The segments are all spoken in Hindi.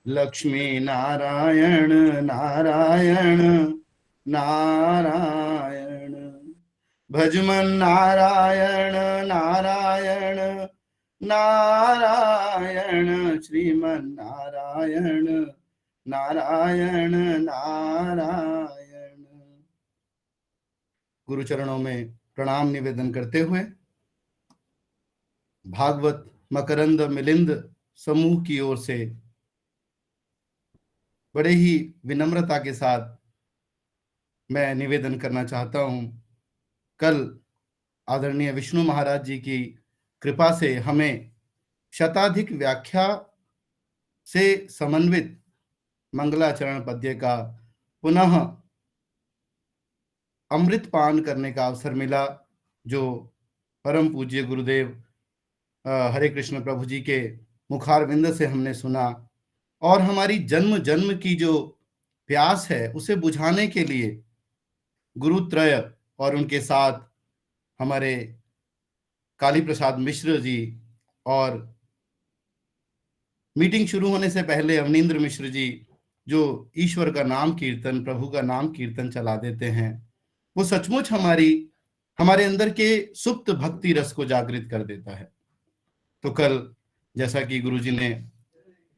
लक्ष्मी नारायण नारायण नारायण। भजमन नारायण नारायण नारायण। श्रीमन नारायण नारायण नारायण। गुरुचरणों में प्रणाम निवेदन करते हुए भागवत मकरंद मिलिंद समूह की ओर से बड़े ही विनम्रता के साथ मैं निवेदन करना चाहता हूं। कल आदरणीय विष्णु महाराज जी की कृपा से हमें शताधिक व्याख्या से समन्वित मंगलाचरण पद्य का पुनः अमृत पान करने का अवसर मिला, जो परम पूज्य गुरुदेव हरे कृष्ण प्रभु जी के मुखारविंद से हमने सुना। और हमारी जन्म जन्म की जो प्यास है उसे बुझाने के लिए गुरुत्रय और उनके साथ हमारे काली प्रसाद मिश्र जी, और मीटिंग शुरू होने से पहले अवनींद्र मिश्र जी, जो ईश्वर का नाम कीर्तन, प्रभु का नाम कीर्तन चला देते हैं, वो सचमुच हमारे अंदर के सुप्त भक्ति रस को जागृत कर देता है। तो कल जैसा कि गुरुजी ने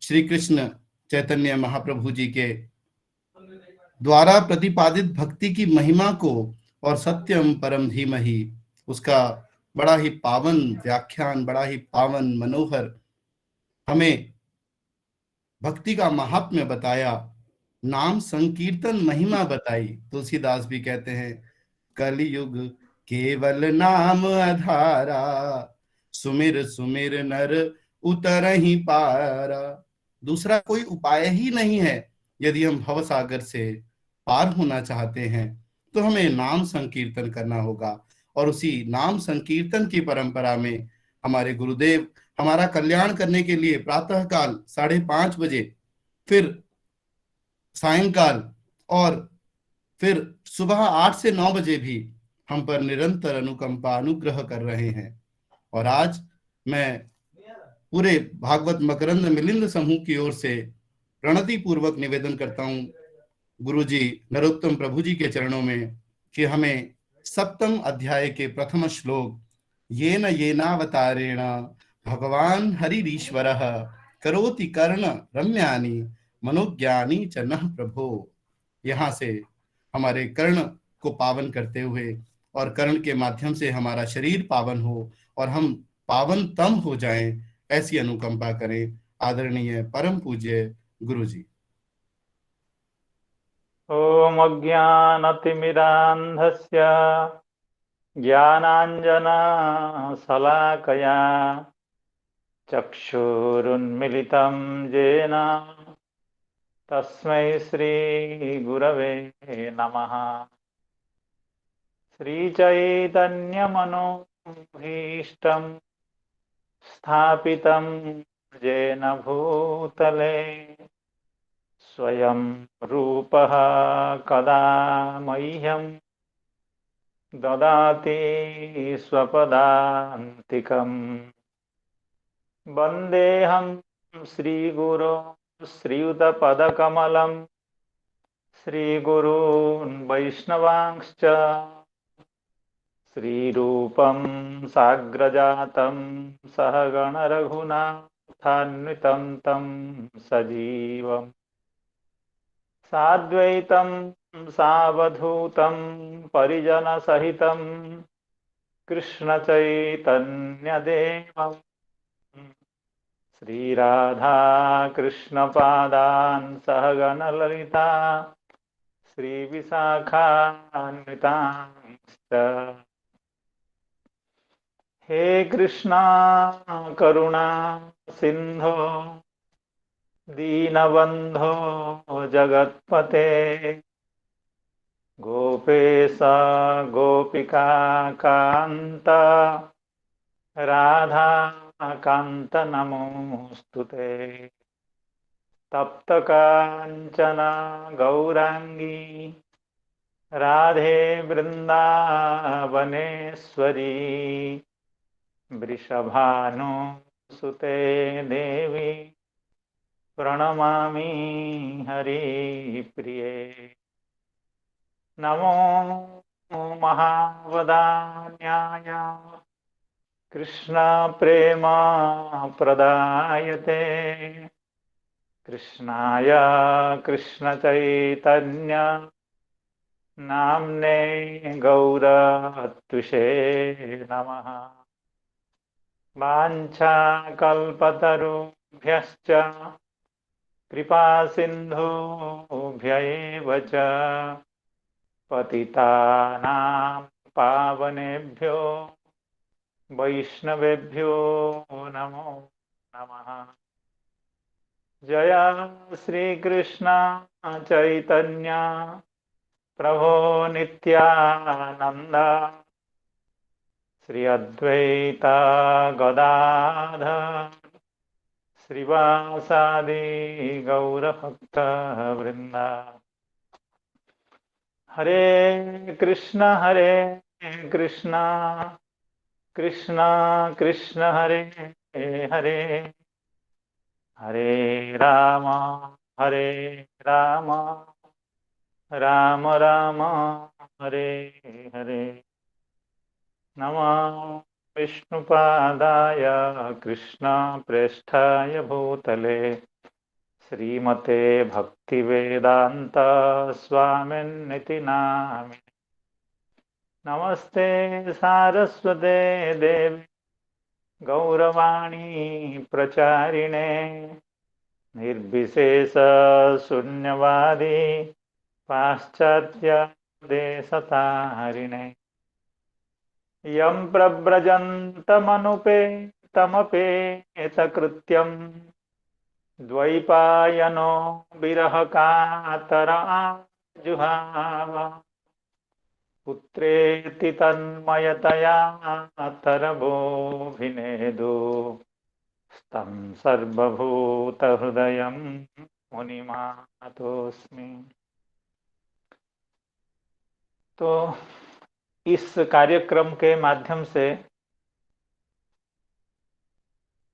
श्री कृष्ण चैतन्य महाप्रभु जी के द्वारा प्रतिपादित भक्ति की महिमा को और सत्यम परम धीमहि, उसका बड़ा ही पावन व्याख्यान, बड़ा ही पावन मनोहर हमें भक्ति का महात्म्य बताया, नाम संकीर्तन महिमा बताई। तुलसीदास भी कहते हैं, कलयुग केवल नाम आधारा, सुमिर सुमिर नर उतरहि पारा। दूसरा कोई उपाय ही नहीं है। यदि हम भव सागर से पार होना चाहते हैं तो हमें नाम संकीर्तन करना होगा। और उसी नाम संकीर्तन की परंपरा में हमारे गुरुदेव हमारा कल्याण करने के लिए प्रातः काल 5:30 बजे, फिर सायंकाल, और फिर सुबह 8 से 9 बजे भी हम पर निरंतर अनुकंपा अनुग्रह कर रहे हैं। और आज मैं पूरे भागवत मकरंद मिलिंद समूह की ओर से प्रणति पूर्वक निवेदन करता हूं गुरु जी नरोत्तम प्रभु जी के चरणों में कि हमें सप्तम अध्याय के प्रथम श्लोक, ये नावतारेण भगवान हरिरीश्वर करोति कर्ण रम्यानि मनोज्ञानी च नः प्रभो, यहाँ से हमारे कर्ण को पावन करते हुए और कर्ण के माध्यम से हमारा शरीर पावन हो और हम पावन तम हो जाएं, ऐसी अनुकंपा करें आदरणीय परम पूज्य गुरु जी। ओम अज्ञानतिमिरान्धस्य ज्ञानाञ्जनशलाकया चक्षुरुन्मिलितं येन तस्मै श्रीगुरवे नमः। श्रीचैतन्यमनोभीष्टं स्थापितं येन भूतले स्वयं रूपः कदा मह्यं ददाति स्वपदान्तिकम्। वन्देऽहं श्रीगुरो श्रीयुतपदकमलं श्रीगुरून् वैष्णवांश्च श्रीरूपं साग्रजातं सहगणरघुनाथान्वितं तं सजीवम् साद्वैतं सावधूतं परिजनसहितं कृष्णचैतन्यदेवम् श्रीराधा कृष्णपादान् सहगणललिता श्रीविशाखान्वितांश्च। हे कृष्णा करुणा सिंधो दीनबंधो जगत्पते गोपेश गोपिका कांत राधा कांत नमोस्तुते। तप्त कांचन गौरांगी राधे वृंदावनेश्वरी वृषभानुसुते देवी प्रणमामि हरिप्रिये। नमो महावदान्याय कृष्णप्रेम प्रदायते कृष्णाय कृष्णचैतन्य नाम्ने गौरत्विषे नमः। वाञ्छाकल्पतरुभ्यश्च कृपासिन्धुभ्य एव च पतितानां पावनेभ्यो वैष्णवेभ्यो नमो नमः। जय श्रीकृष्ण चैतन्य प्रभो नित्यानंद श्री अद्वैता गदाधर श्रीवासादि गौरभक्त वृंदा। हरे कृष्ण कृष्ण कृष्ण हरे हरे हरे राम राम राम राम हरे हरे। नमः विष्णुपादाय कृष्ण प्रेष्ठाय भूतले श्रीमते भक्तिवेदांत स्वामिन्निति नामिने। नमस्ते सारस्वते देवी गौरवाणी प्रचारिणे निर्विशेष शून्यवादी पाश्चात्य देशतारिणे। यं प्रव्रजन्तमनुपेतमपेतकृत्यं द्वैपायनो विरहकातर जुहाव पुत्रेति तन्मयतया तरबोभिनेदु तं सर्वभूतहृदयं मुनिमातोऽस्मि। तो इस कार्यक्रम के माध्यम से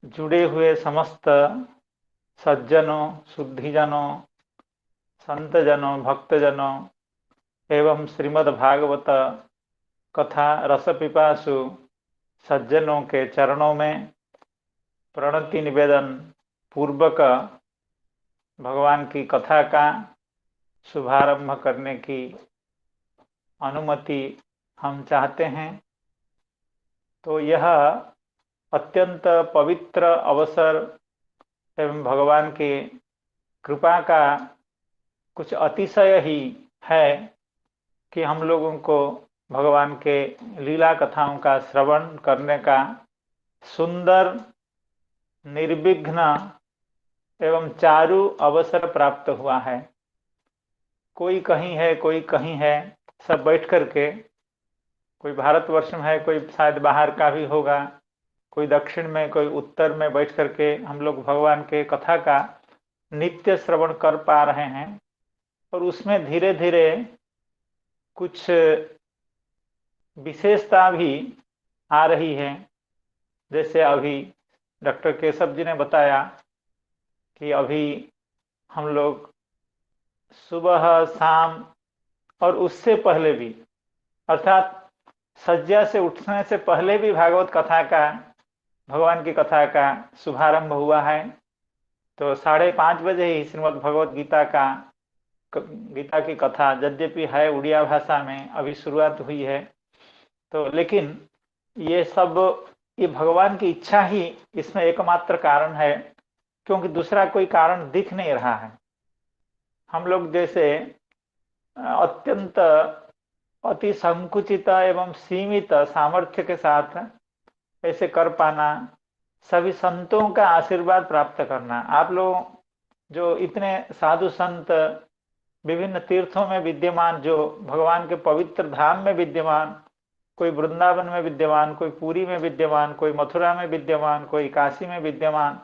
जुड़े हुए समस्त सज्जनों, शुद्धिजनों, संतजनों, भक्तजनों एवं श्रीमद् भागवत कथा रस पिपासु सज्जनों के चरणों में प्रणति निवेदन पूर्वक भगवान की कथा का शुभारंभ करने की अनुमति हम चाहते हैं। तो यह अत्यंत पवित्र अवसर एवं भगवान के कृपा का कुछ अतिशय ही है कि हम लोगों को भगवान के लीला कथाओं का श्रवण करने का सुंदर, निर्विघ्न एवं चारु अवसर प्राप्त हुआ है। कोई कहीं है, कोई कहीं है, सब बैठ करके, कोई भारतवर्ष में है, कोई शायद बाहर का भी होगा, कोई दक्षिण में, कोई उत्तर में बैठ करके हम लोग भगवान के कथा का नित्य श्रवण कर पा रहे हैं। और उसमें धीरे धीरे कुछ विशेषता भी आ रही है। जैसे अभी डॉक्टर केशव जी ने बताया कि अभी हम लोग सुबह, शाम और उससे पहले भी, अर्थात सज्जा से उठने से पहले भी भागवत कथा का, भगवान की कथा का शुभारंभ हुआ है। तो 5:30 बजे ही श्रीमद् भगवत गीता की कथा, यद्यपि है उड़िया भाषा में, अभी शुरुआत हुई है। तो लेकिन ये सब, ये भगवान की इच्छा ही इसमें एकमात्र कारण है, क्योंकि दूसरा कोई कारण दिख नहीं रहा है। हम लोग जैसे अत्यंत अति संकुचित एवं सीमित सामर्थ्य के साथ ऐसे कर पाना, सभी संतों का आशीर्वाद प्राप्त करना। आप लोग जो इतने साधु संत विभिन्न तीर्थों में विद्यमान, जो भगवान के पवित्र धाम में विद्यमान, कोई वृंदावन में विद्यमान, कोई पुरी में विद्यमान, कोई मथुरा में विद्यमान, कोई काशी में विद्यमान,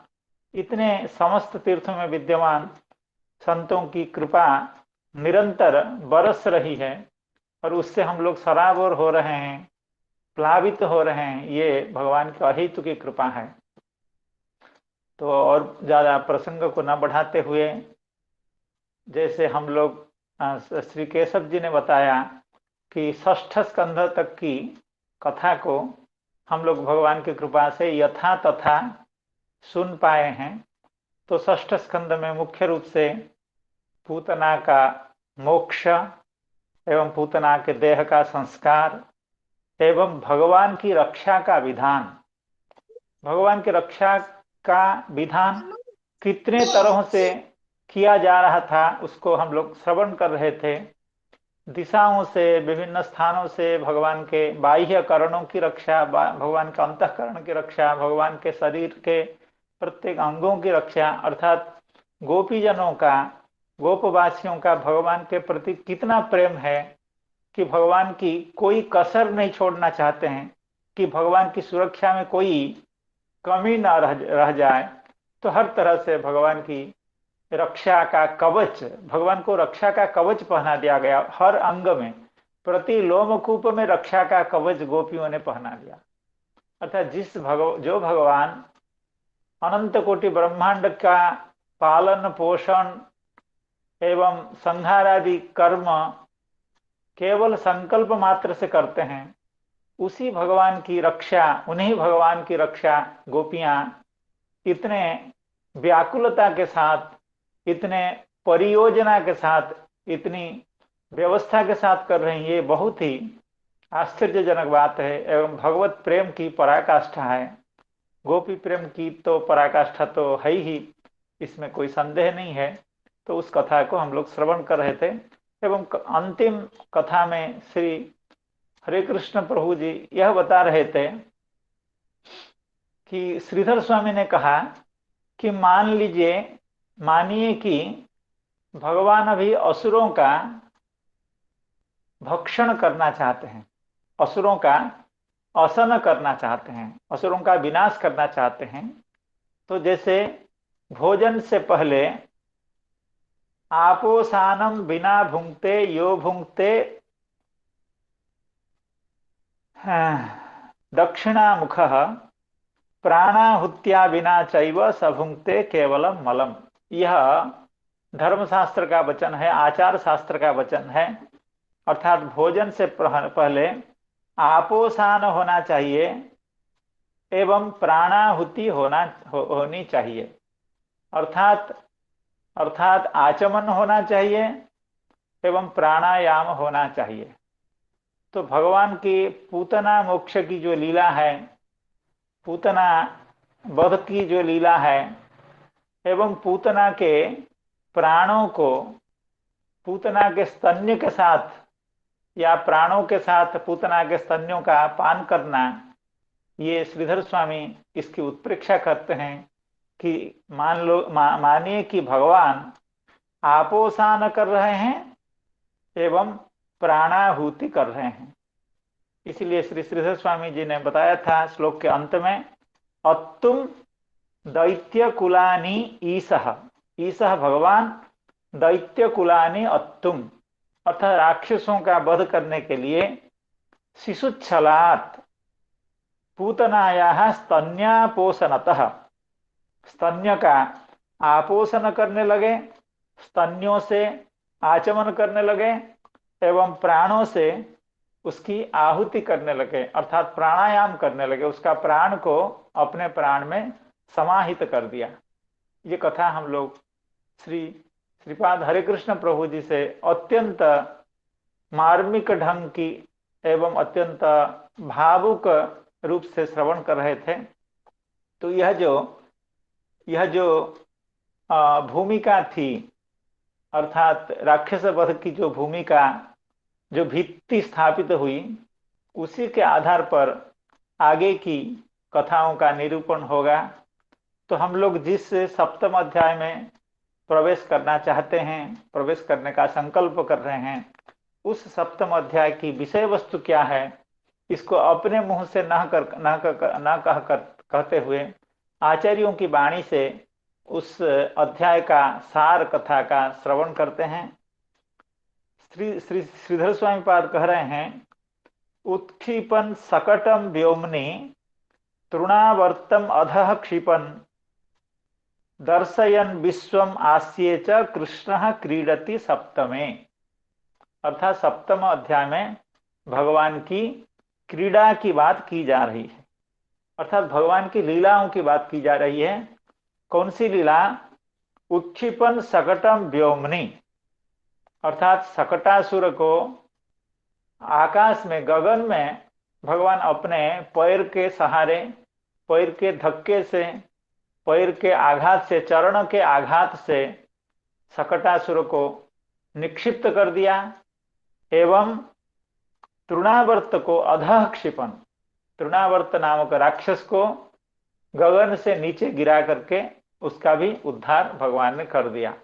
इतने समस्त तीर्थों में विद्यमान संतों की कृपा निरंतर बरस रही है और उससे हम लोग सराबोर हो रहे हैं, प्लावित हो रहे हैं। ये भगवान की अहेतु की कृपा है। तो और ज़्यादा प्रसंग को न बढ़ाते हुए, जैसे हम लोग श्री केशव जी ने बताया कि षष्ठ स्कंध तक की कथा को हम लोग भगवान की कृपा से यथा तथा सुन पाए हैं। तो षष्ठ स्कंद में मुख्य रूप से पूतना का मोक्ष एवं पूतना के देह का संस्कार एवं भगवान की रक्षा का विधान, भगवान की रक्षा का विधान कितने तरह से किया जा रहा था उसको हम लोग श्रवण कर रहे थे। दिशाओं से, विभिन्न स्थानों से भगवान के बाह्य करणों की रक्षा, भगवान का अंतःकरण की रक्षा, भगवान के शरीर के प्रत्येक अंगों की रक्षा, अर्थात गोपीजनों का, गोपवासियों का भगवान के प्रति कितना प्रेम है कि भगवान की कोई कसर नहीं छोड़ना चाहते हैं, कि भगवान की सुरक्षा में कोई कमी न रह जाए। तो हर तरह से भगवान की रक्षा का कवच, भगवान को रक्षा का कवच पहना दिया गया। हर अंग में, प्रति लोमकूप में रक्षा का कवच गोपियों ने पहना दिया। अर्थात जो भगवान अनंत कोटि ब्रह्मांड का पालन पोषण एवं संहार आदि कर्म केवल संकल्प मात्र से करते हैं, उसी भगवान की रक्षा, उन्हीं भगवान की रक्षा गोपियां इतने व्याकुलता के साथ, इतने परियोजना के साथ, इतनी व्यवस्था के साथ कर रही है। ये बहुत ही आश्चर्यजनक बात है एवं भगवत प्रेम की पराकाष्ठा है। गोपी प्रेम की तो पराकाष्ठा तो है ही, इसमें कोई संदेह नहीं है। तो उस कथा को हम लोग श्रवण कर रहे थे एवं अंतिम कथा में श्री हरे कृष्ण प्रभु जी यह बता रहे थे कि श्रीधर स्वामी ने कहा कि मानिए कि भगवान अभी असुरों का भक्षण करना चाहते हैं, असुरों का असन करना चाहते हैं, असुरों का विनाश करना चाहते हैं। तो जैसे भोजन से पहले आपोसानम बिना भुंगते यो भुंगते दक्षिणामुखः प्राणाहुत्या बिना चैव सभुंक्ते केवलम मलम। यह धर्मशास्त्र का वचन है, आचार शास्त्र का वचन है। अर्थात भोजन से पहले आपोषण होना चाहिए एवं प्राणाहुति होनी चाहिए। अर्थात आचमन होना चाहिए एवं प्राणायाम होना चाहिए। तो भगवान की पूतना मोक्ष की जो लीला है, पूतना वध की जो लीला है, एवं पूतना के प्राणों को पूतना के स्तन्य के साथ या प्राणों के साथ पूतना के स्तन्यों का पान करना, ये श्रीधर स्वामी इसकी उत्प्रेक्षा करते हैं कि मानिए कि भगवान आपोषण कर रहे हैं एवं प्राणाहुति कर रहे हैं। इसलिए श्री श्रीधर स्वामी जी ने बताया था श्लोक के अंत में, अत्तुम दैत्य कुलानी ईसह, ईसह भगवान दैत्य कुलानी अत्तुम, अर्थात राक्षसों का वध करने के लिए शिशुच्छलात् पूतनाया स्तन्यापोषणतः, स्तन्य का आपोषण करने लगे, स्तन्यों से आचमन करने लगे एवं प्राणों से उसकी आहुति करने लगे, अर्थात प्राणायाम करने लगे, उसका प्राण को अपने प्राण में समाहित कर दिया। ये कथा हम लोग श्रीपाद हरे कृष्ण प्रभु जी से अत्यंत मार्मिक ढंग की एवं अत्यंत भावुक रूप से श्रवण कर रहे थे। तो यह जो भूमिका थी, अर्थात राक्षस वध की जो भूमिका, जो भित्ति स्थापित हुई, उसी के आधार पर आगे की कथाओं का निरूपण होगा। तो हम लोग जिस सप्तम अध्याय में प्रवेश करना चाहते हैं, प्रवेश करने का संकल्प कर रहे हैं, उस सप्तम अध्याय की विषय वस्तु क्या है, इसको अपने मुंह से कहते हुए आचार्यों की वाणी से उस अध्याय का सार कथा का श्रवण करते हैं। श्रीधर स्वामी पाद कह रहे हैं, उत्क्षिपन सकटम व्योमनि तृणावर्तम अधः क्षिपन दर्शयन विश्वम आस्ये च कृष्ण क्रीडति सप्तमे। अर्थात सप्तम अध्याय में भगवान की क्रीड़ा की बात की जा रही है, अर्थात भगवान की लीलाओं की बात की जा रही है। कौन सी लीला? उत्क्षिपन सकटम व्योमनि, अर्थात सकटासुर को आकाश में, गगन में भगवान अपने पैर के सहारे, पैर के धक्के से, पैर के आघात से, चरण के आघात से सकटासुर को निक्षिप्त कर दिया एवं तृणावर्त को अधः क्षिपन, तृणावर्त नामक राक्षस को गगन से नीचे गिरा करके उसका भी उद्धार भगवान ने कर दिया।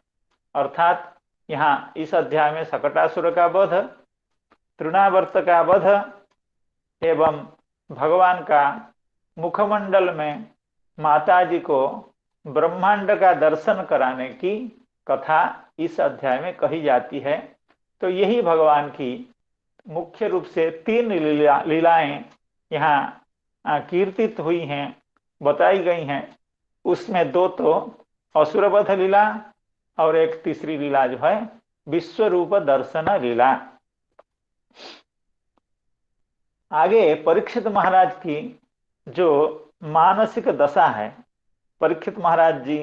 अर्थात यहाँ इस अध्याय में सकटासुर का वध, तृणावर्त का वध एवं भगवान का मुखमंडल में माता जी को ब्रह्मांड का दर्शन कराने की कथा इस अध्याय में कही जाती है। तो यही भगवान की मुख्य रूप से 3 लीलाएं यहाँ कीर्तित हुई हैं, बताई गई हैं। उसमें 2 तो असुरवध लीला और एक तीसरी लीला जो है विश्व रूप दर्शन लीला। आगे परीक्षित महाराज की जो मानसिक दशा है, परीक्षित महाराज जी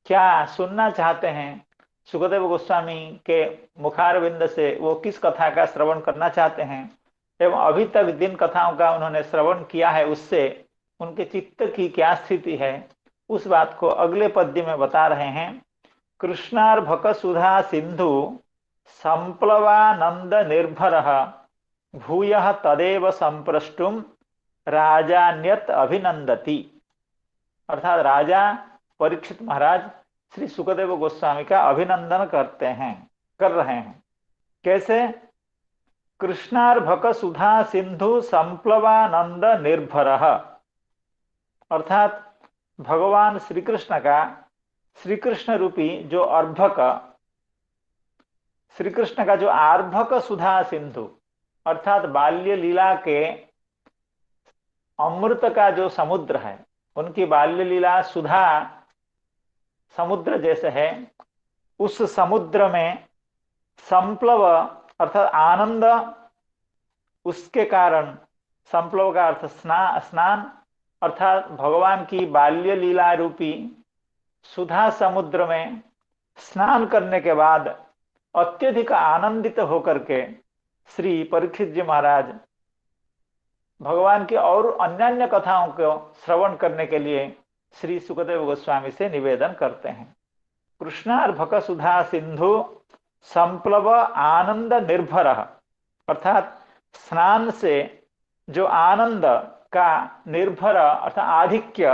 क्या सुनना चाहते हैं, सुखदेव गोस्वामी के मुखारविंद से वो किस कथा का श्रवण करना चाहते हैं एवं अभी तक जिन कथाओं का उन्होंने श्रवण किया है उससे उनके चित्त की क्या स्थिति है, उस बात को अगले पद्य में बता रहे हैं। कृष्णार्भक सुधा सिंधु संप्लवानंद निर्भर भूयः तदेव संप्रष्टुम राजान्यत अभिनंदति। अर्थात राजा परीक्षित महाराज श्री सुखदेव गोस्वामी का अभिनंदन कर रहे हैं। कैसे? कृष्णार्भक सुधा सिंधु संप्लवानंद निर्भर, अर्थात भगवान श्री कृष्ण का, श्री कृष्ण रूपी जो अर्भक, श्री कृष्ण का जो आर्भक सुधा सिंधु, अर्थात बाल्य लीला के अमृत का जो समुद्र है, उनकी बाल्य लीला सुधा समुद्र जैसे है, उस समुद्र में संप्लव अर्थात आनंद, उसके कारण, संप्लव का अर्थ स्नान, अर्थात भगवान की बाल्य लीला रूपी सुधा समुद्र में स्नान करने के बाद अत्यधिक आनंदित होकर के श्री परीक्षित जी महाराज भगवान की और अन्य कथाओं को श्रवण करने के लिए श्री सुखदेव गोस्वामी से निवेदन करते हैं। कृष्णार्भक सुधा सिंधु संप्लव आनंद निर्भर, अर्थात स्नान से जो आनंद का निर्भर अर्थात आधिक्य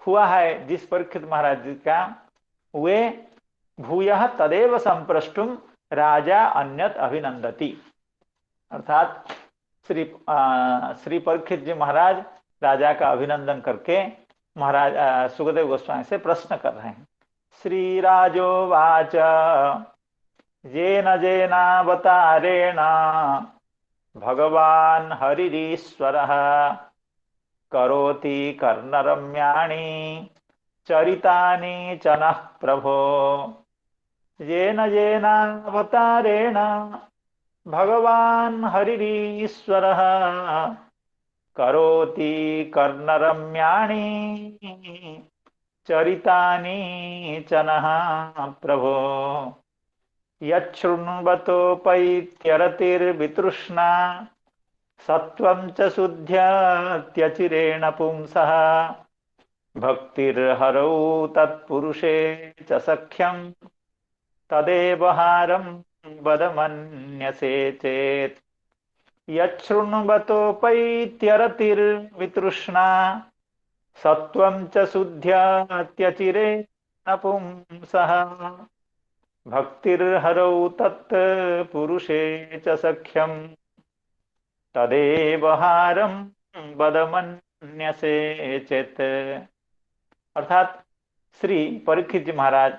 हुआ है जिस परीक्षित महाराज जी का, वे भूयः तदेव संप्रष्टुम राजा अन्यत अभिनंदति, अर्थात श्री परीक्षित जी महाराज राजा का अभिनंदन करके महाराज सुखदेव गोस्वामी से प्रश्न कर रहे हैं। श्री राजोवाच येन जेनावतारेण भगवान हरिरीश्वरः करोति कर्णरम्याणि चरितानि च नः प्रभो। येन जेनावतारेण भगवान हरिरीश्वरः करोति कर्णरम्याणि चरितानि च नः प्रभो। यच्छृण्वतोपैत्यरतिर्वितृष्णा सत्वं च शुद्ध्यत्यचिरेण पुंसः भक्तिर्हरौ तत्पुरुषे च सख्यं तदेव हारं वद मन्यसे चेत्। यच्छृण्वतोपैत्यरतिर्वितृष्णा सत्वं च शुद्ध्यत्यचिरेण पुंसः भक्तिर्हरौ तत्पुरुषे च सख्यं तदेव हारं वद मन्यसे चेत्। अर्थात श्री परीक्षित जी महाराज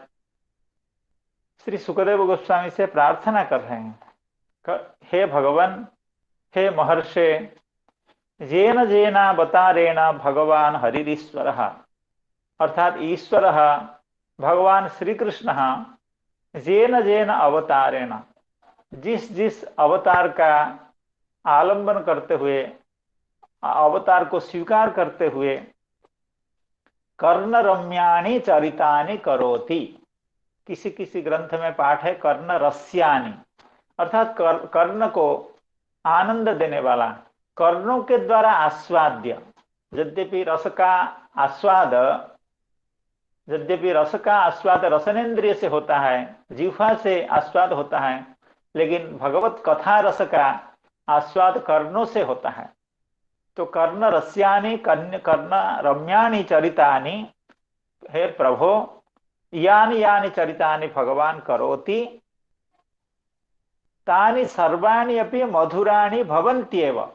श्री सुखदेव गोस्वामी से प्रार्थना कर रहे हैं, हे भगवान, हे महर्षे, येन जेनावतारेण भगवान हरिरीश्वरः, अर्थात ईश्वर भगवान श्री कृष्ण जेन जेन अवतारेण, जिस जिस अवतार का आलंबन करते हुए, अवतार को स्वीकार करते हुए, कर्ण रम्याणी चरितानि करोति, किसी किसी ग्रंथ में पाठ है कर्ण रस्यानि, अर्थात कर्ण को आनंद देने वाला, कर्णों के द्वारा आस्वाद्य। यद्यपि रस का आस्वाद रसनेन्द्रिय से होता है, जिह्वा से आस्वाद होता है, लेकिन भगवत कथा रस का आस्वाद कर्णों से होता है। तो कर्ण रस्यानि कर्ण रम्यानि चरितानि, हे प्रभो यानि यानि चरितानि भगवान करोति तानि सर्वाणि अपि मधुराणि भवन्त्येव।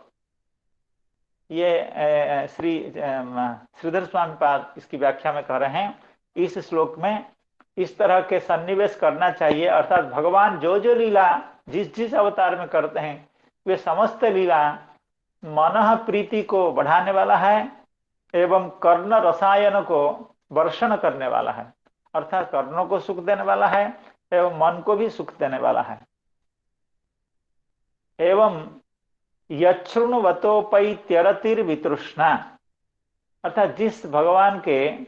ये श्रीधर स्वामी पाद इसकी व्याख्या में कह रहे हैं, इस श्लोक में इस तरह के सन्निवेश करना चाहिए, अर्थात भगवान जो जो लीला जिस जिस अवतार में करते हैं वे समस्त लीला मन प्रीति को बढ़ाने वाला है एवं कर्ण रसायन को वर्षण करने वाला है, अर्थात कर्णों को सुख देने वाला है एवं मन को भी सुख देने वाला है। एवं यच्छृण्वतोपैत्यरतिर्वितृष्णा, अर्थात जिस भगवान के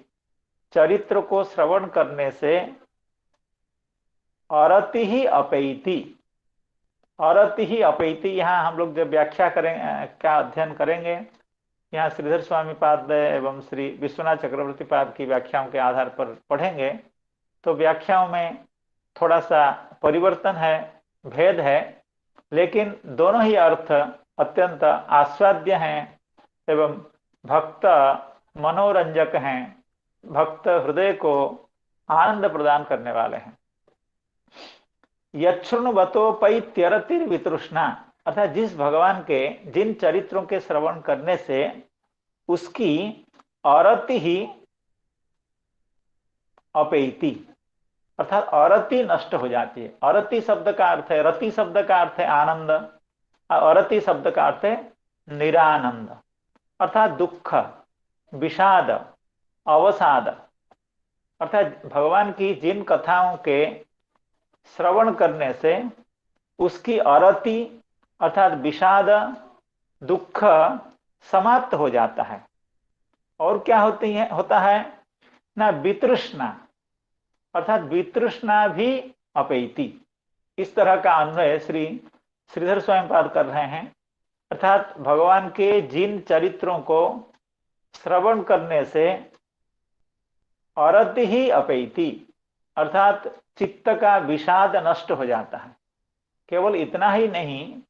चरित्र को श्रवण करने से अरति ही अपैति, अरति ही अपैति, यहाँ हम लोग जब व्याख्या करेंगे क्या अध्ययन करेंगे, यहाँ श्रीधर स्वामी पाद एवं श्री विश्वनाथ चक्रवर्ती पाद की व्याख्याओं के आधार पर पढ़ेंगे तो व्याख्याओं में थोड़ा सा परिवर्तन है, भेद है, लेकिन दोनों ही अर्थ अत्यंत आस्वाद्य हैं एवं भक्त मनोरंजक हैं, भक्त हृदय को आनंद प्रदान करने वाले हैं। यच्छृण्वतोपैत्यरतिर्वितृष्णा, अर्थात जिस भगवान के जिन चरित्रों के श्रवण करने से उसकी अरति ही अपैति, अर्थात अरति नष्ट हो जाती है। अरति शब्द का अर्थ है, रति शब्द का अर्थ है आनंद, अरति शब्द का अर्थ है निरानंद, अर्थात दुख, विषाद, अवसाद, अर्थात भगवान की जिन कथाओं के श्रवण करने से उसकी अरति अर्थात विषाद, दुख समाप्त हो जाता है। और क्या होता है ना, वितृष्णा, अर्थात वितृष्णा भी अपैति। इस तरह का अन्वय श्रीधर स्वामी पाद कर रहे हैं, अर्थात भगवान के जिन चरित्रों को श्रवण करने से अरति ही अपैति, अर्थात चित्त का विषाद नष्ट हो जाता है। केवल इतना ही नहीं,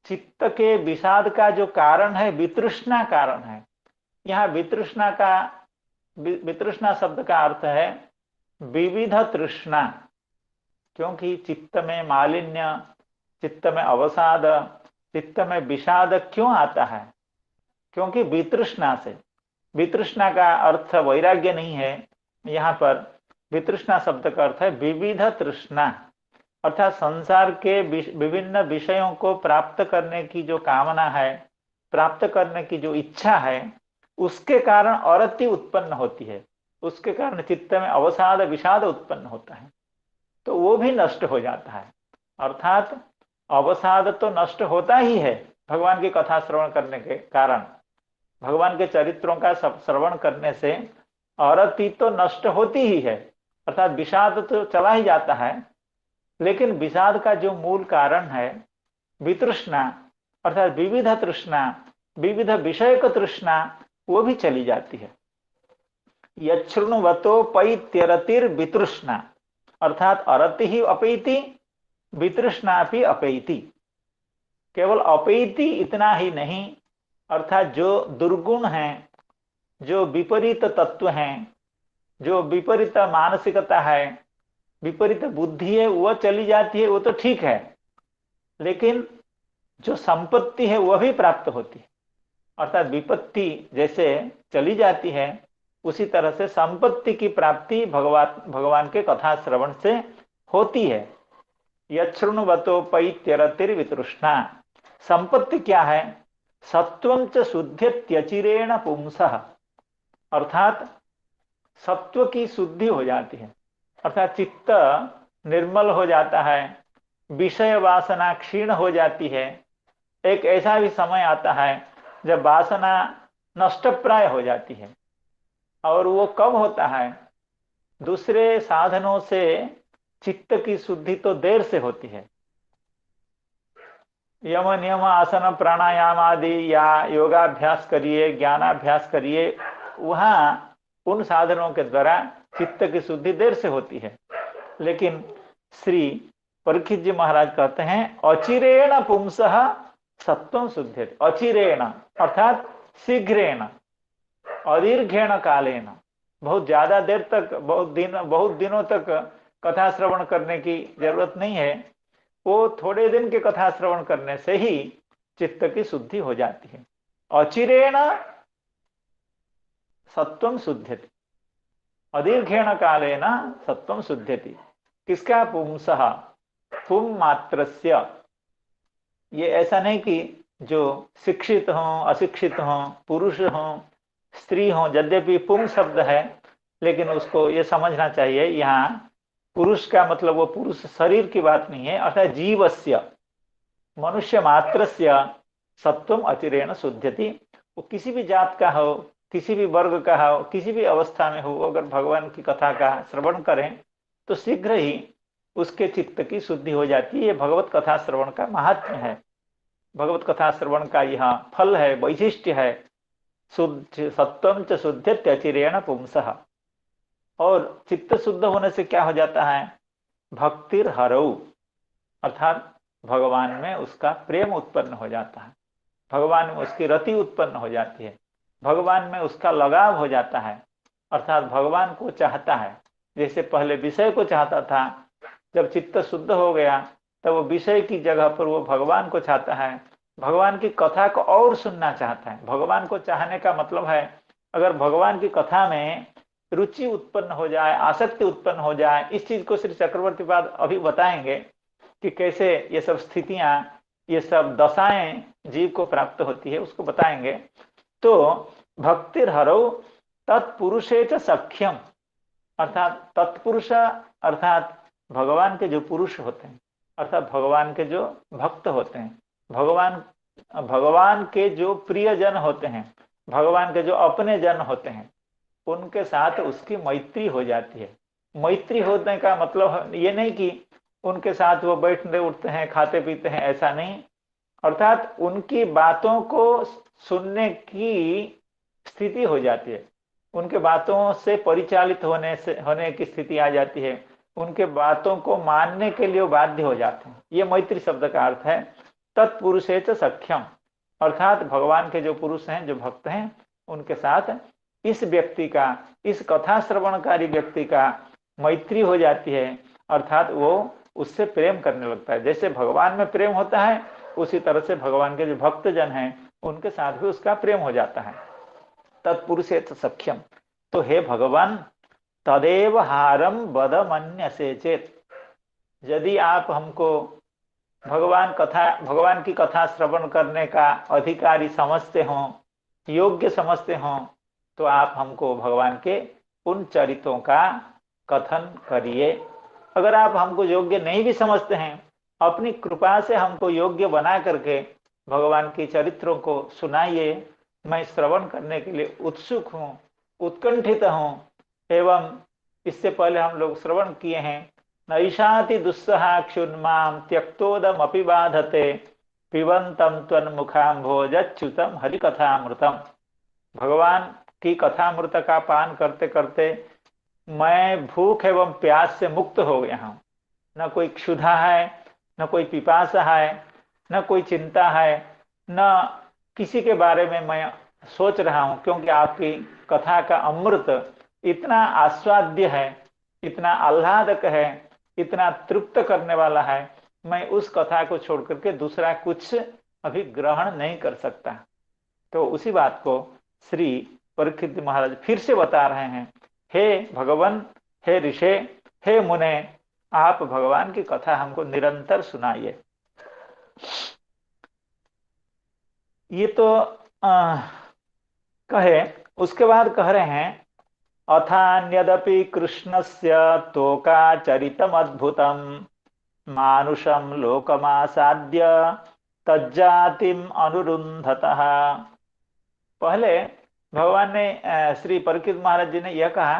चित्त के विषाद का जो कारण है वितृष्णा कारण है। यहाँ वितृष्णा शब्द का अर्थ है विविध तृष्णा, क्योंकि चित्त में मालिन्य, चित्त में अवसाद, चित्त में विषाद क्यों आता है? क्योंकि वितृष्णा से। वितृष्णा का अर्थ वैराग्य नहीं है, यहाँ पर वितृष्णा शब्द का अर्थ है विविध तृष्णा, अर्थात संसार के विभिन्न विषयों को प्राप्त करने की जो कामना है, प्राप्त करने की जो इच्छा है, उसके कारण अरति उत्पन्न होती है, उसके कारण चित्त में अवसाद विषाद उत्पन्न होता है, तो वो भी नष्ट हो जाता है। अर्थात अवसाद तो नष्ट होता ही है भगवान की कथा श्रवण करने के कारण, भगवान के चरित्रों का श्रवण करने से अरति तो नष्ट होती ही है, अर्थात विषाद तो चला ही जाता है, लेकिन विषाद का जो मूल कारण है वितृष्णा, अर्थात विविध तृष्णा, विविध विषयक तृष्णा, वो भी चली जाती है। यच्छृण्वतोपैत्यरतिर्वितृष्णा, अर्थात अरति ही अपैति, वितृष्णा भी अपैति। केवल अपैति इतना ही नहीं, अर्थात जो दुर्गुण हैं, जो विपरीत तत्व हैं, जो विपरीत मानसिकता है, विपरीत बुद्धि है, वह चली जाती है, वो तो ठीक है, लेकिन जो संपत्ति है वह भी प्राप्त होती है। अर्थात विपत्ति जैसे चली जाती है, उसी तरह से संपत्ति की प्राप्ति भगवान के कथा श्रवण से होती है। यच्छृण्वतोपैत्यरतिर्वितृष्णा, संपत्ति क्या है? सत्वं च शुद्ध्यत्यचिरेण पुंसः, अर्थात सत्व की शुद्धि हो जाती है। अर्थात चित्त निर्मल हो जाता है, विषय वासना क्षीण हो जाती है। एक ऐसा भी समय आता है जब वासना नष्टप्राय हो जाती है। और वो कब होता है? दूसरे साधनों से चित्त की शुद्धि तो देर से होती है। यम नियम आसन प्राणायाम आदि या योगाभ्यास करिए, ज्ञानाभ्यास करिए, वहां उन साधनों के द्वारा चित्त की शुद्धि देर से होती है। लेकिन श्री परीक्षित जी महाराज कहते हैं अचिरेण पुंसः सत्वं शुद्ध्यति। अचिरेण अर्थात शीघ्रेण, अदीर्घेण कालेन, बहुत ज्यादा देर तक, बहुत दिनों तक कथा श्रवण करने की जरूरत नहीं है। वो थोड़े दिन के कथा श्रवण करने से ही चित्त की शुद्धि हो जाती है। अचिरेण सत्वं शुद्ध्यति, अदीर्घेण कालेन सत्वं शुद्ध्यति। किसका? पुंसः, पुम मात्रस्य। ये ऐसा नहीं कि जो शिक्षित हों, अशिक्षित हों, पुरुष हों, स्त्री हों, यद्यपि पुम शब्द है, लेकिन उसको ये समझना चाहिए यहाँ पुरुष का मतलब वो पुरुष शरीर की बात नहीं है, अर्थात जीवस्य, मनुष्य मात्रस्य सत्वम अचिरेण शुद्ध्यति। वो किसी भी जात का हो, किसी भी वर्ग का हो, किसी भी अवस्था में हो, अगर भगवान की कथा का श्रवण करें तो शीघ्र ही उसके चित्त की शुद्धि हो जाती है। ये भगवत कथा श्रवण का महात्म्य है, भगवत कथा श्रवण का यह फल है, वैशिष्ट्य है। शुद्ध सत्वम च शुद्ध्यत्यचिरेण पुंसः। और चित्त शुद्ध होने से क्या हो जाता है? भक्तिर हरऊ, अर्थात भगवान में उसका प्रेम उत्पन्न हो जाता है, भगवान में उसकी रति उत्पन्न हो जाती है, भगवान में उसका लगाव हो जाता है, अर्थात भगवान को चाहता है। जैसे पहले विषय को चाहता था, जब चित्त शुद्ध हो गया तब वो विषय की जगह पर वो भगवान को चाहता है, भगवान की कथा को और सुनना चाहता है। भगवान को चाहने का मतलब है, अगर भगवान की कथा में रुचि उत्पन्न हो जाए, आसक्ति उत्पन्न हो जाए, इस चीज को श्री चक्रवर्ती पाद अभी बताएंगे कि कैसे ये सब स्थितियां, ये सब दशाएं जीव को प्राप्त होती है, उसको बताएंगे। तो भक्तिर हरौ तत्पुरुषे च सख्यम, अर्थात तत्पुरुष अर्थात भगवान के जो पुरुष होते हैं, अर्थात भगवान के जो भक्त होते हैं, भगवान के जो प्रिय जन होते हैं, भगवान के जो अपने जन होते हैं, उनके साथ उसकी मैत्री हो जाती है। मैत्री होने का मतलब ये नहीं कि उनके साथ वो बैठते उठते हैं, खाते पीते हैं, ऐसा नहीं। अर्थात उनकी बातों को सुनने की स्थिति हो जाती है, उनके बातों से परिचालित होने की स्थिति आ जाती है, उनके बातों को मानने के लिए वो बाध्य हो जाते हैं। ये मैत्री शब्द का अर्थ है। तत्पुरुषे च सख्यम, अर्थात भगवान के जो पुरुष हैं, जो भक्त हैं, उनके साथ इस व्यक्ति का, इस कथा श्रवणकारी व्यक्ति का मैत्री हो जाती है, अर्थात वो उससे प्रेम करने लगता है। जैसे भगवान में प्रेम होता है, उसी तरह से भगवान के जो भक्त जन हैं उनके साथ भी उसका प्रेम हो जाता है। तत्पुरुषे सख्यम। तो हे भगवान, तदेव हारम बद मन्यसे चेत, यदि आप हमको भगवान की कथा श्रवण करने का अधिकारी समझते हो, योग्य समझते हो, तो आप हमको भगवान के उन चरित्रों का कथन करिए। अगर आप हमको योग्य नहीं भी समझते हैं, अपनी कृपा से हमको योग्य बना करके भगवान के चरित्रों को सुनाइए। मैं श्रवण करने के लिए उत्सुक हूँ, उत्कंठित हूँ। एवं इससे पहले हम लोग श्रवण किए हैं, नैषाति दुस्सहा क्षुन्मां त्यक्तोदम अपि बाधते पिबंतम त्वन्मुखाम्भोजच्युतम हरिकथामृतम। भगवान की कथामृत का पान करते करते मैं भूख एवं प्यास से मुक्त हो गया हूँ। न कोई क्षुधा है, न कोई पिपासा है, न कोई चिंता है, न किसी के बारे में मैं सोच रहा हूँ, क्योंकि आपकी कथा का अमृत इतना आस्वाद्य है, इतना आह्लादक है, इतना तृप्त करने वाला है, मैं उस कथा को छोड़ करके दूसरा कुछ अभी ग्रहण नहीं कर सकता। तो उसी बात को श्री परीक्षित महाराज फिर से बता रहे हैं, हे भगवान, हे ऋषे, हे मुने, आप भगवान की कथा हमको निरंतर सुनाइए। ये तो कहे, उसके बाद कह रहे हैं अथान्यदपि कृष्णस्य तोकाचरितमद्भुतम् मानुषं लोकमासाद्य तज्जातिम अनुरुन्धतः। पहले भगवान ने श्री परीक्षित महाराज जी ने यह कहा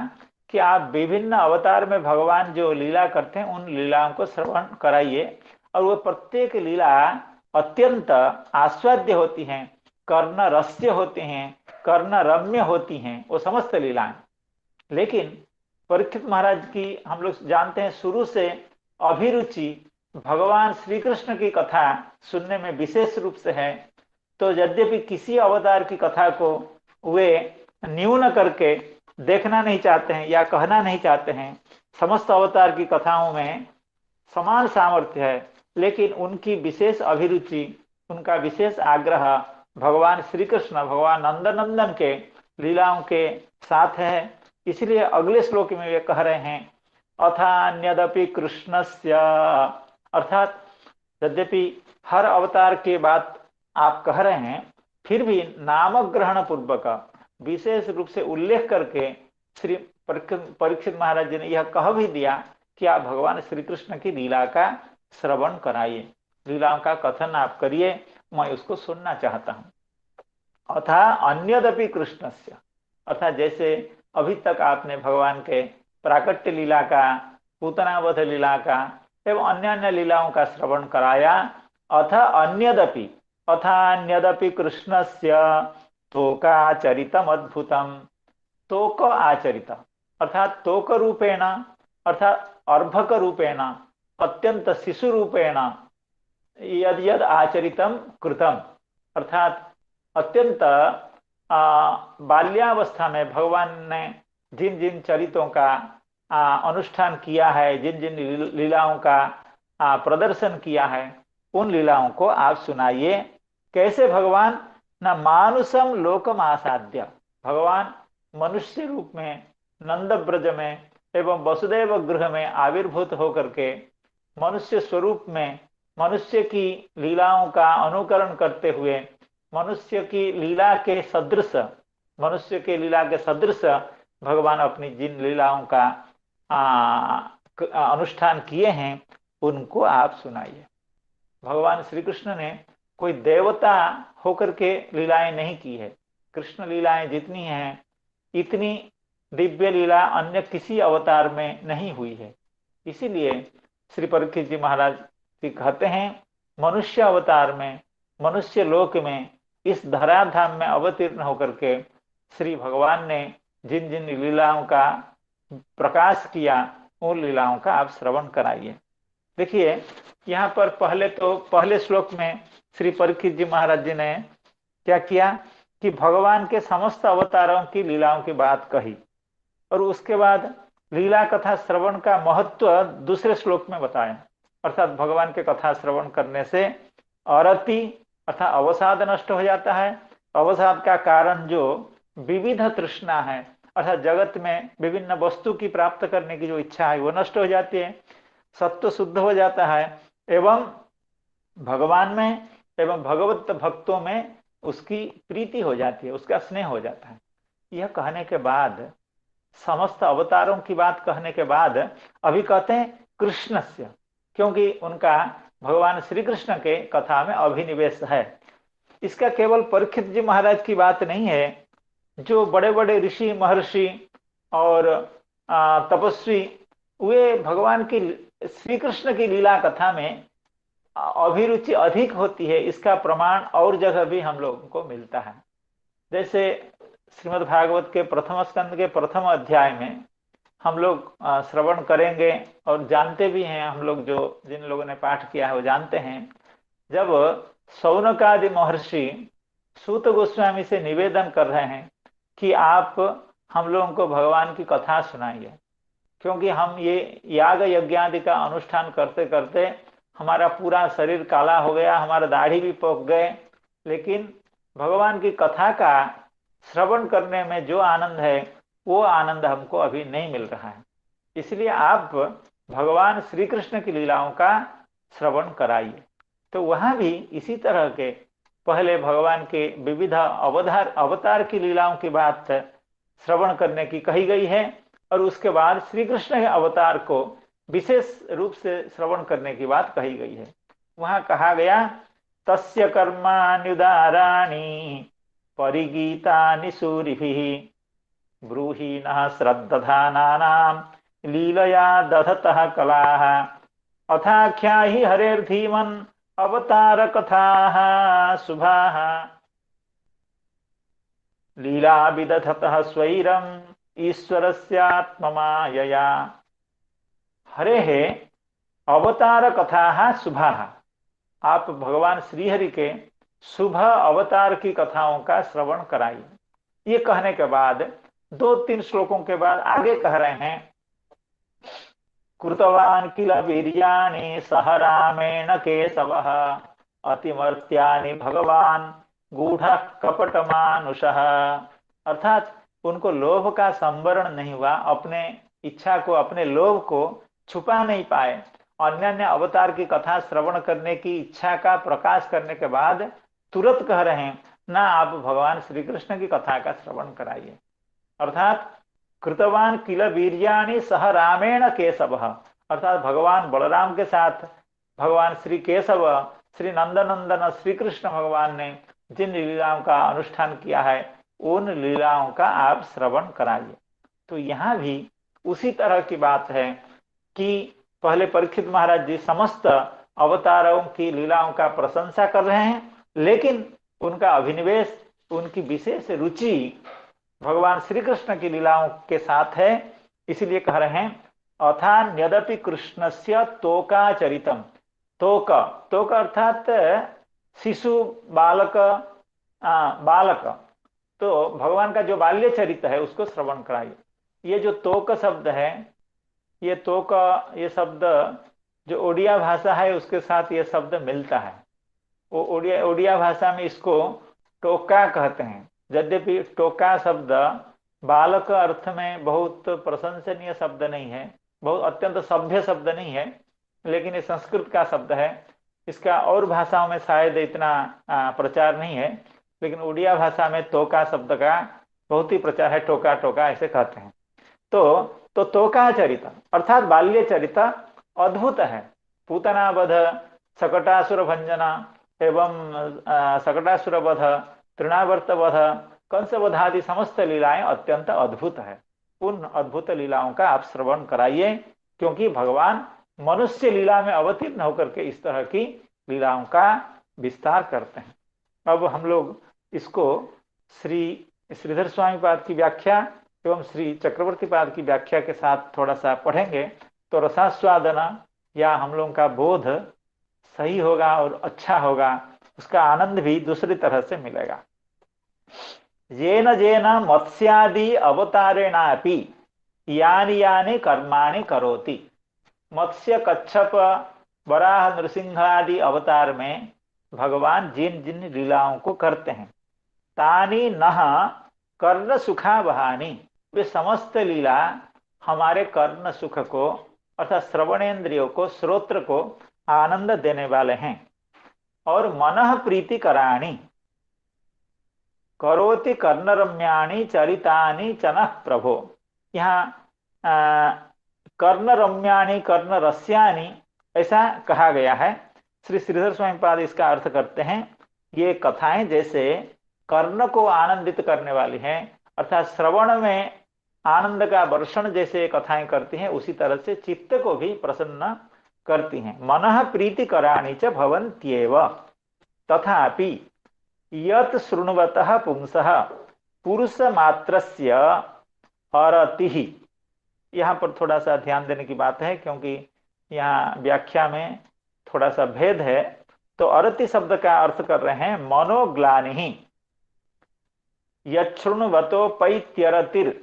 कि आप विभिन्न अवतार में भगवान जो लीला करते हैं उन लीलाओं को श्रवण कराइए, और वो प्रत्येक लीला अत्यंत आस्वाद्य होती हैं, कर्ण रस्य होती हैं, कर्ण रम्य होती हैं वो समस्त लीलाएं। लेकिन परीक्षित महाराज की हम लोग जानते हैं शुरू से अभिरुचि भगवान श्री कृष्ण की कथा सुनने में विशेष रूप से है। तो यद्यपि किसी अवतार की कथा को वे न्यून करके देखना नहीं चाहते हैं या कहना नहीं चाहते हैं, समस्त अवतार की कथाओं में समान सामर्थ्य है, लेकिन उनकी विशेष अभिरुचि, उनका विशेष आग्रह भगवान श्री कृष्ण, भगवान नंदनंदन के लीलाओं के साथ है। इसलिए अगले श्लोक में वे कह रहे हैं अथान्यदपि कृष्णस्य, अर्थात यद्यपि हर अवतार के बात आप कह रहे हैं, फिर भी नाम ग्रहण पूर्वक विशेष रूप से उल्लेख करके श्री परीक्षित महाराज जी ने यह कह भी दिया कि आप भगवान श्री कृष्ण की लीला का श्रवण कराइए, लीलाओं का कथन आप करिए, मैं उसको सुनना चाहता हूं। अथा अन्यदपि कृष्णस्य, अर्थात जैसे अभी तक आपने भगवान के प्राकट्य लीला का, पूतनावध लीला का एवं अन्य अन्य लीलाओं का श्रवण कराया, अथ अन्यदपि, अथान्यदपि कृष्णस्य तोकाचरितम अद्भुतम, तोक आचरित अर्थात तोक रूपेण, अर्थात अर्भक रूपेण, अत्यंत शिशु रूपेण यद यद आचरितम कृतम, अर्थात अत्यंत बाल्यावस्था में भगवान ने जिन जिन चरित्रों का अनुष्ठान किया है, जिन जिन लीलाओं का प्रदर्शन किया है, उन लीलाओं को आप सुनाइए। कैसे भगवान न मानुषम लोकम आसाद्य, भगवान मनुष्य रूप में नंद ब्रज में एवं वसुदेव गृह में आविर्भूत होकर के मनुष्य स्वरूप में मनुष्य की लीलाओं का अनुकरण करते हुए मनुष्य की लीला के सदृश, मनुष्य के लीला के सदृश भगवान अपनी जिन लीलाओं का अनुष्ठान किए हैं उनको आप सुनाइए। भगवान श्री कृष्ण ने कोई देवता होकर के लीलाएं नहीं की है। कृष्ण लीलाएं जितनी हैं इतनी दिव्य लीला अन्य किसी अवतार में नहीं हुई है। इसीलिए श्री परीक्षित जी महाराज जी कहते हैं मनुष्य अवतार में, मनुष्य लोक में, इस धराधाम में अवतीर्ण होकर के श्री भगवान ने जिन जिन लीलाओं का प्रकाश किया उन लीलाओं का आप श्रवण कराइए। देखिए यहाँ पर पहले श्लोक में श्री परीक्षित जी महाराज जी ने क्या किया कि भगवान के समस्त अवतारों की लीलाओं की बात कही, और उसके बाद लीला कथा श्रवण का महत्व दूसरे श्लोक में बताया। अर्थात भगवान के कथा श्रवण करने से अरति अर्थात अवसाद नष्ट हो जाता है। अवसाद का कारण जो विविध तृष्णा है, अर्थात जगत में विभिन्न वस्तु की प्राप्त करने की जो इच्छा है वो नष्ट हो जाती है, सत्व शुद्ध हो जाता है, एवं भगवान में एवं भगवत भक्तों में उसकी प्रीति हो जाती है, उसका स्नेह हो जाता है। यह कहने के बाद, समस्त अवतारों की बात कहने के बाद अभी कहते हैं कृष्णस्य, क्योंकि उनका भगवान श्री कृष्ण के कथा में अभिनिवेश है। इसका केवल परीक्षित जी महाराज की बात नहीं है, जो बड़े बड़े ऋषि महर्षि और तपस्वी वे भगवान की श्री कृष्ण की लीला कथा में अभिरुचि अधिक होती है, इसका प्रमाण और जगह भी हम लोगों को मिलता है। जैसे श्रीमद् भागवत के प्रथम स्कंद के प्रथम अध्याय में हम लोग श्रवण करेंगे और जानते भी हैं, हम लोग जो जिन लोगों ने पाठ किया है वो जानते हैं, जब शौनकादि महर्षि सूत गोस्वामी से निवेदन कर रहे हैं कि आप हम लोगों को भगवान की कथा सुनाइए, क्योंकि हम ये याग यज्ञादि का अनुष्ठान करते करते हमारा पूरा शरीर काला हो गया, हमारा दाढ़ी भी पक गए, लेकिन भगवान की कथा का श्रवण करने में जो आनंद है वो आनंद हमको अभी नहीं मिल रहा है। इसलिए आप भगवान श्री कृष्ण की लीलाओं का श्रवण कराइए। तो वहां भी इसी तरह के पहले भगवान के विविध अवतार की लीलाओं की बात श्रवण करने की कही गई है, और उसके बाद श्री कृष्ण के अवतार को विशेष रूप से श्रवण करने की बात कही गई है। वहां कहा गया तस्य कर्माण्युदाराणि परिगीतानि सूरिभिः ब्रूहि नः श्रद्दधानानां लीलया दधतः कलाः अथाख्याहि हरेर्धीमन् अवतार कथाः शुभाः लीला विदधतः स्वैरम् ईश्वरस्यात्ममायया। हरे है अवतार कथाः शुभाः। आप भगवान श्रीहरि के शुभ अवतार की कथाओं का श्रवण कराइए। ये कहने के बाद 2-3 श्लोकों के बाद आगे कह रहे हैं कृतवान किल वीर्याणि सह रामेण केशवः अतिमर्त्यानि भगवान गूढ़ कपट मानुषः। अर्थात उनको लोभ का संवरण नहीं हुआ, अपने इच्छा को, अपने लोभ को छुपा नहीं पाए। अन्य अवतार की कथा श्रवण करने की इच्छा का प्रकाश करने के बाद तुरंत कह रहे हैं ना, आप भगवान श्री कृष्ण की कथा का श्रवण कराइए। अर्थात कृतवान किल वीर्याणि सह रामेण केशवः, अर्थात भगवान बलराम के साथ भगवान श्री केशव, श्री नंदनंदन श्री कृष्ण भगवान ने जिन लीलाओं का अनुष्ठान किया है उन लीलाओं का आप श्रवण कराइए। तो यहाँ भी उसी तरह की बात है कि पहले परीक्षित महाराज जी समस्त अवतारों की लीलाओं का प्रशंसा कर रहे हैं, लेकिन उनका अभिनिवेश, उनकी विशेष रुचि भगवान श्री कृष्ण की लीलाओं के साथ है। इसलिए कह रहे हैं अथान्यदपि कृष्णस्य तोकाचरितम। तोक, तोक अर्थात शिशु, बालक, बालक, तो भगवान का जो बाल्य चरित्र है उसको श्रवण कराइए। ये जो तोक शब्द है, ये तोक, ये शब्द जो ओडिया भाषा है उसके साथ ये शब्द मिलता है। वो ओडिया भाषा में इसको टोका कहते हैं। यद्यपि टोका शब्द बालक अर्थ में बहुत प्रशंसनीय शब्द नहीं है, बहुत अत्यंत सभ्य शब्द नहीं है, लेकिन ये संस्कृत का शब्द है। इसका और भाषाओं में शायद इतना प्रचार नहीं है, लेकिन उड़िया भाषा में तोका शब्द का बहुत ही प्रचार है। टोका टोका ऐसे कहते हैं। तो तोका चरित अर्थात बाल्य चरित्र अद्भुत है। पूतना वध, शकटासुर भंजना एवं शकटासुर वध, तृणावर्त वध, कंस वधादि समस्त लीलाएं अत्यंत अद्भुत है। उन अद्भुत लीलाओं का आप श्रवण कराइए, क्योंकि भगवान मनुष्य लीला में अवतीर्ण होकर के इस तरह की लीलाओं का विस्तार करते हैं। अब हम लोग इसको श्री श्रीधर स्वामी पाद की व्याख्या एवं श्री चक्रवर्ती पाद की व्याख्या के साथ थोड़ा सा पढ़ेंगे तो रसास्वादन या हम लोगों का बोध सही होगा और अच्छा होगा, उसका आनंद भी दूसरी तरह से मिलेगा। येन जेन मत्स्यादि अवतारेणापि यानि यानि कर्माणि करोति। मत्स्य, कच्छप, वराह, नृसिंह आदि अवतार में भगवान जिन जिन लीलाओं को करते हैं, तानी नह कर्ण सुखा बहानी, वे समस्त लीला हमारे कर्ण सुख को अर्थात श्रवणेन्द्रियों को, श्रोत्र को आनंद देने वाले हैं। और मनः प्रीति कराणी करोति कर्णरम्याणि चरितानि चनः प्रभो। यहाँ कर्णरम्याणि, कर्णरस्यानि ऐसा कहा गया है। श्री श्रीधर स्वामी पाद इसका अर्थ करते हैं, ये कथाएं जैसे कर्ण को आनंदित करने वाली हैं, अर्थात श्रवण में आनंद का वर्षण जैसे कथाएं करती हैं, उसी तरह से चित्त को भी प्रसन्न करती हैं। मनः प्रीति कराणी च भवन्त्येव तथापि यत् शृण्वतः पुंसः पुरुष मात्रस्य अरतिः। यहाँ पर थोड़ा सा ध्यान देने की बात है, क्योंकि यहाँ व्याख्या में थोड़ा सा भेद है। तो अरति शब्द का अर्थ कर रहे हैं मनोग्लानि। यच्छृण्वतोपैत्यरतिर्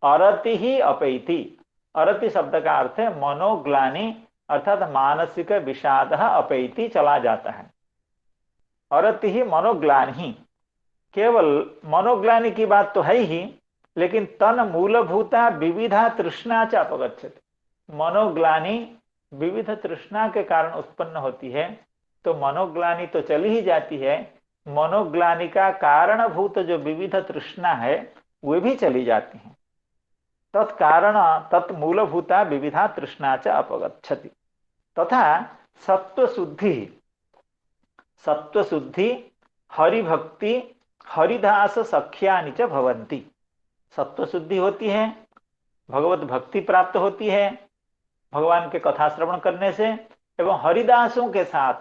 अरति ही अपैति। अरति शब्द का अर्थ है मनोग्लानि, अर्थात मानसिक विषाद अपैति, चला जाता है। अरति ही मनोग्लानि, केवल मनोग्लानि की बात तो है ही, लेकिन तन मूलभूता विविधा तृष्णा च अपगच्छति। मनोग्लानि विविध तृष्णा के कारण उत्पन्न होती है, तो मनोग्लानि तो चली ही जाती है। मनोग्लानि का कारणभूत जो विविध तृष्णा है वे भी चली जाती हैं। तत्कारण तत्मूलभूता विविधा तृष्णा च अपगच्छति। तथा सत्वशुद्धि सत्वशुद्धि हरिभक्ति हरिदास सख्यानि च भवन्ति। सत्वशुद्धि होती है, भगवत भक्ति प्राप्त होती है भगवान के कथा श्रवण करने से, एवं हरिदासों के साथ,